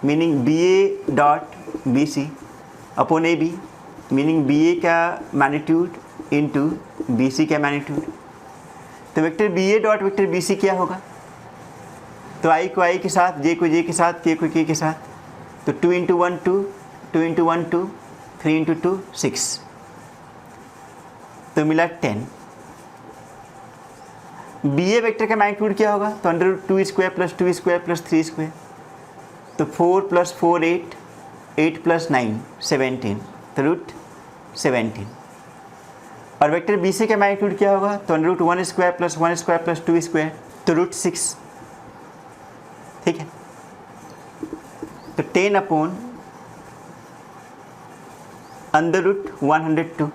meaning BA.BC upon AB meaning BA का मैग्नीट्यूड इनटू BC का मैग्नीट्यूड। तो vector BA dot vector BC क्या होगा? तो I को I के साथ, J को J के साथ, K को K के साथ, तो 2 इंटू 1 2, 2 इंटू 1 2, 3 इंटू 2 6, तो मिला 10। BA वेक्टर का मैग्नीट्यूड क्या होगा? तो under root 2 square plus 2 square plus 3 square, तो 4 प्लस 4 8, 8 प्लस 9 17, तो रूट 17। और वेक्टर BC का मैग्नीट्यूड क्या होगा? तो under root 1 square plus 1 square plus 2 square, तो रूट 6, ठीक है। तो 10 अपॉन अंडर रूट 102,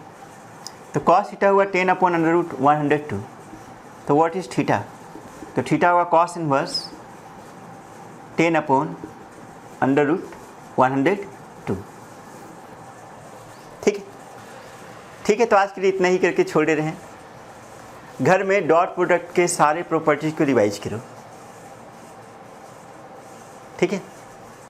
तो cos थीटा हुआ 10 अपॉन अंडर रूट 102। तो व्हाट इज थीटा? तो थीटा हुआ cos inverse 10 upon under root 102, ठीक है। ठीक है, तो आज के लिए इतना ही करके छोड़े रहें। घर में डॉट प्रोडक्ट के सारे प्रॉपर्टीज को रिवाइज करो, ठीक है।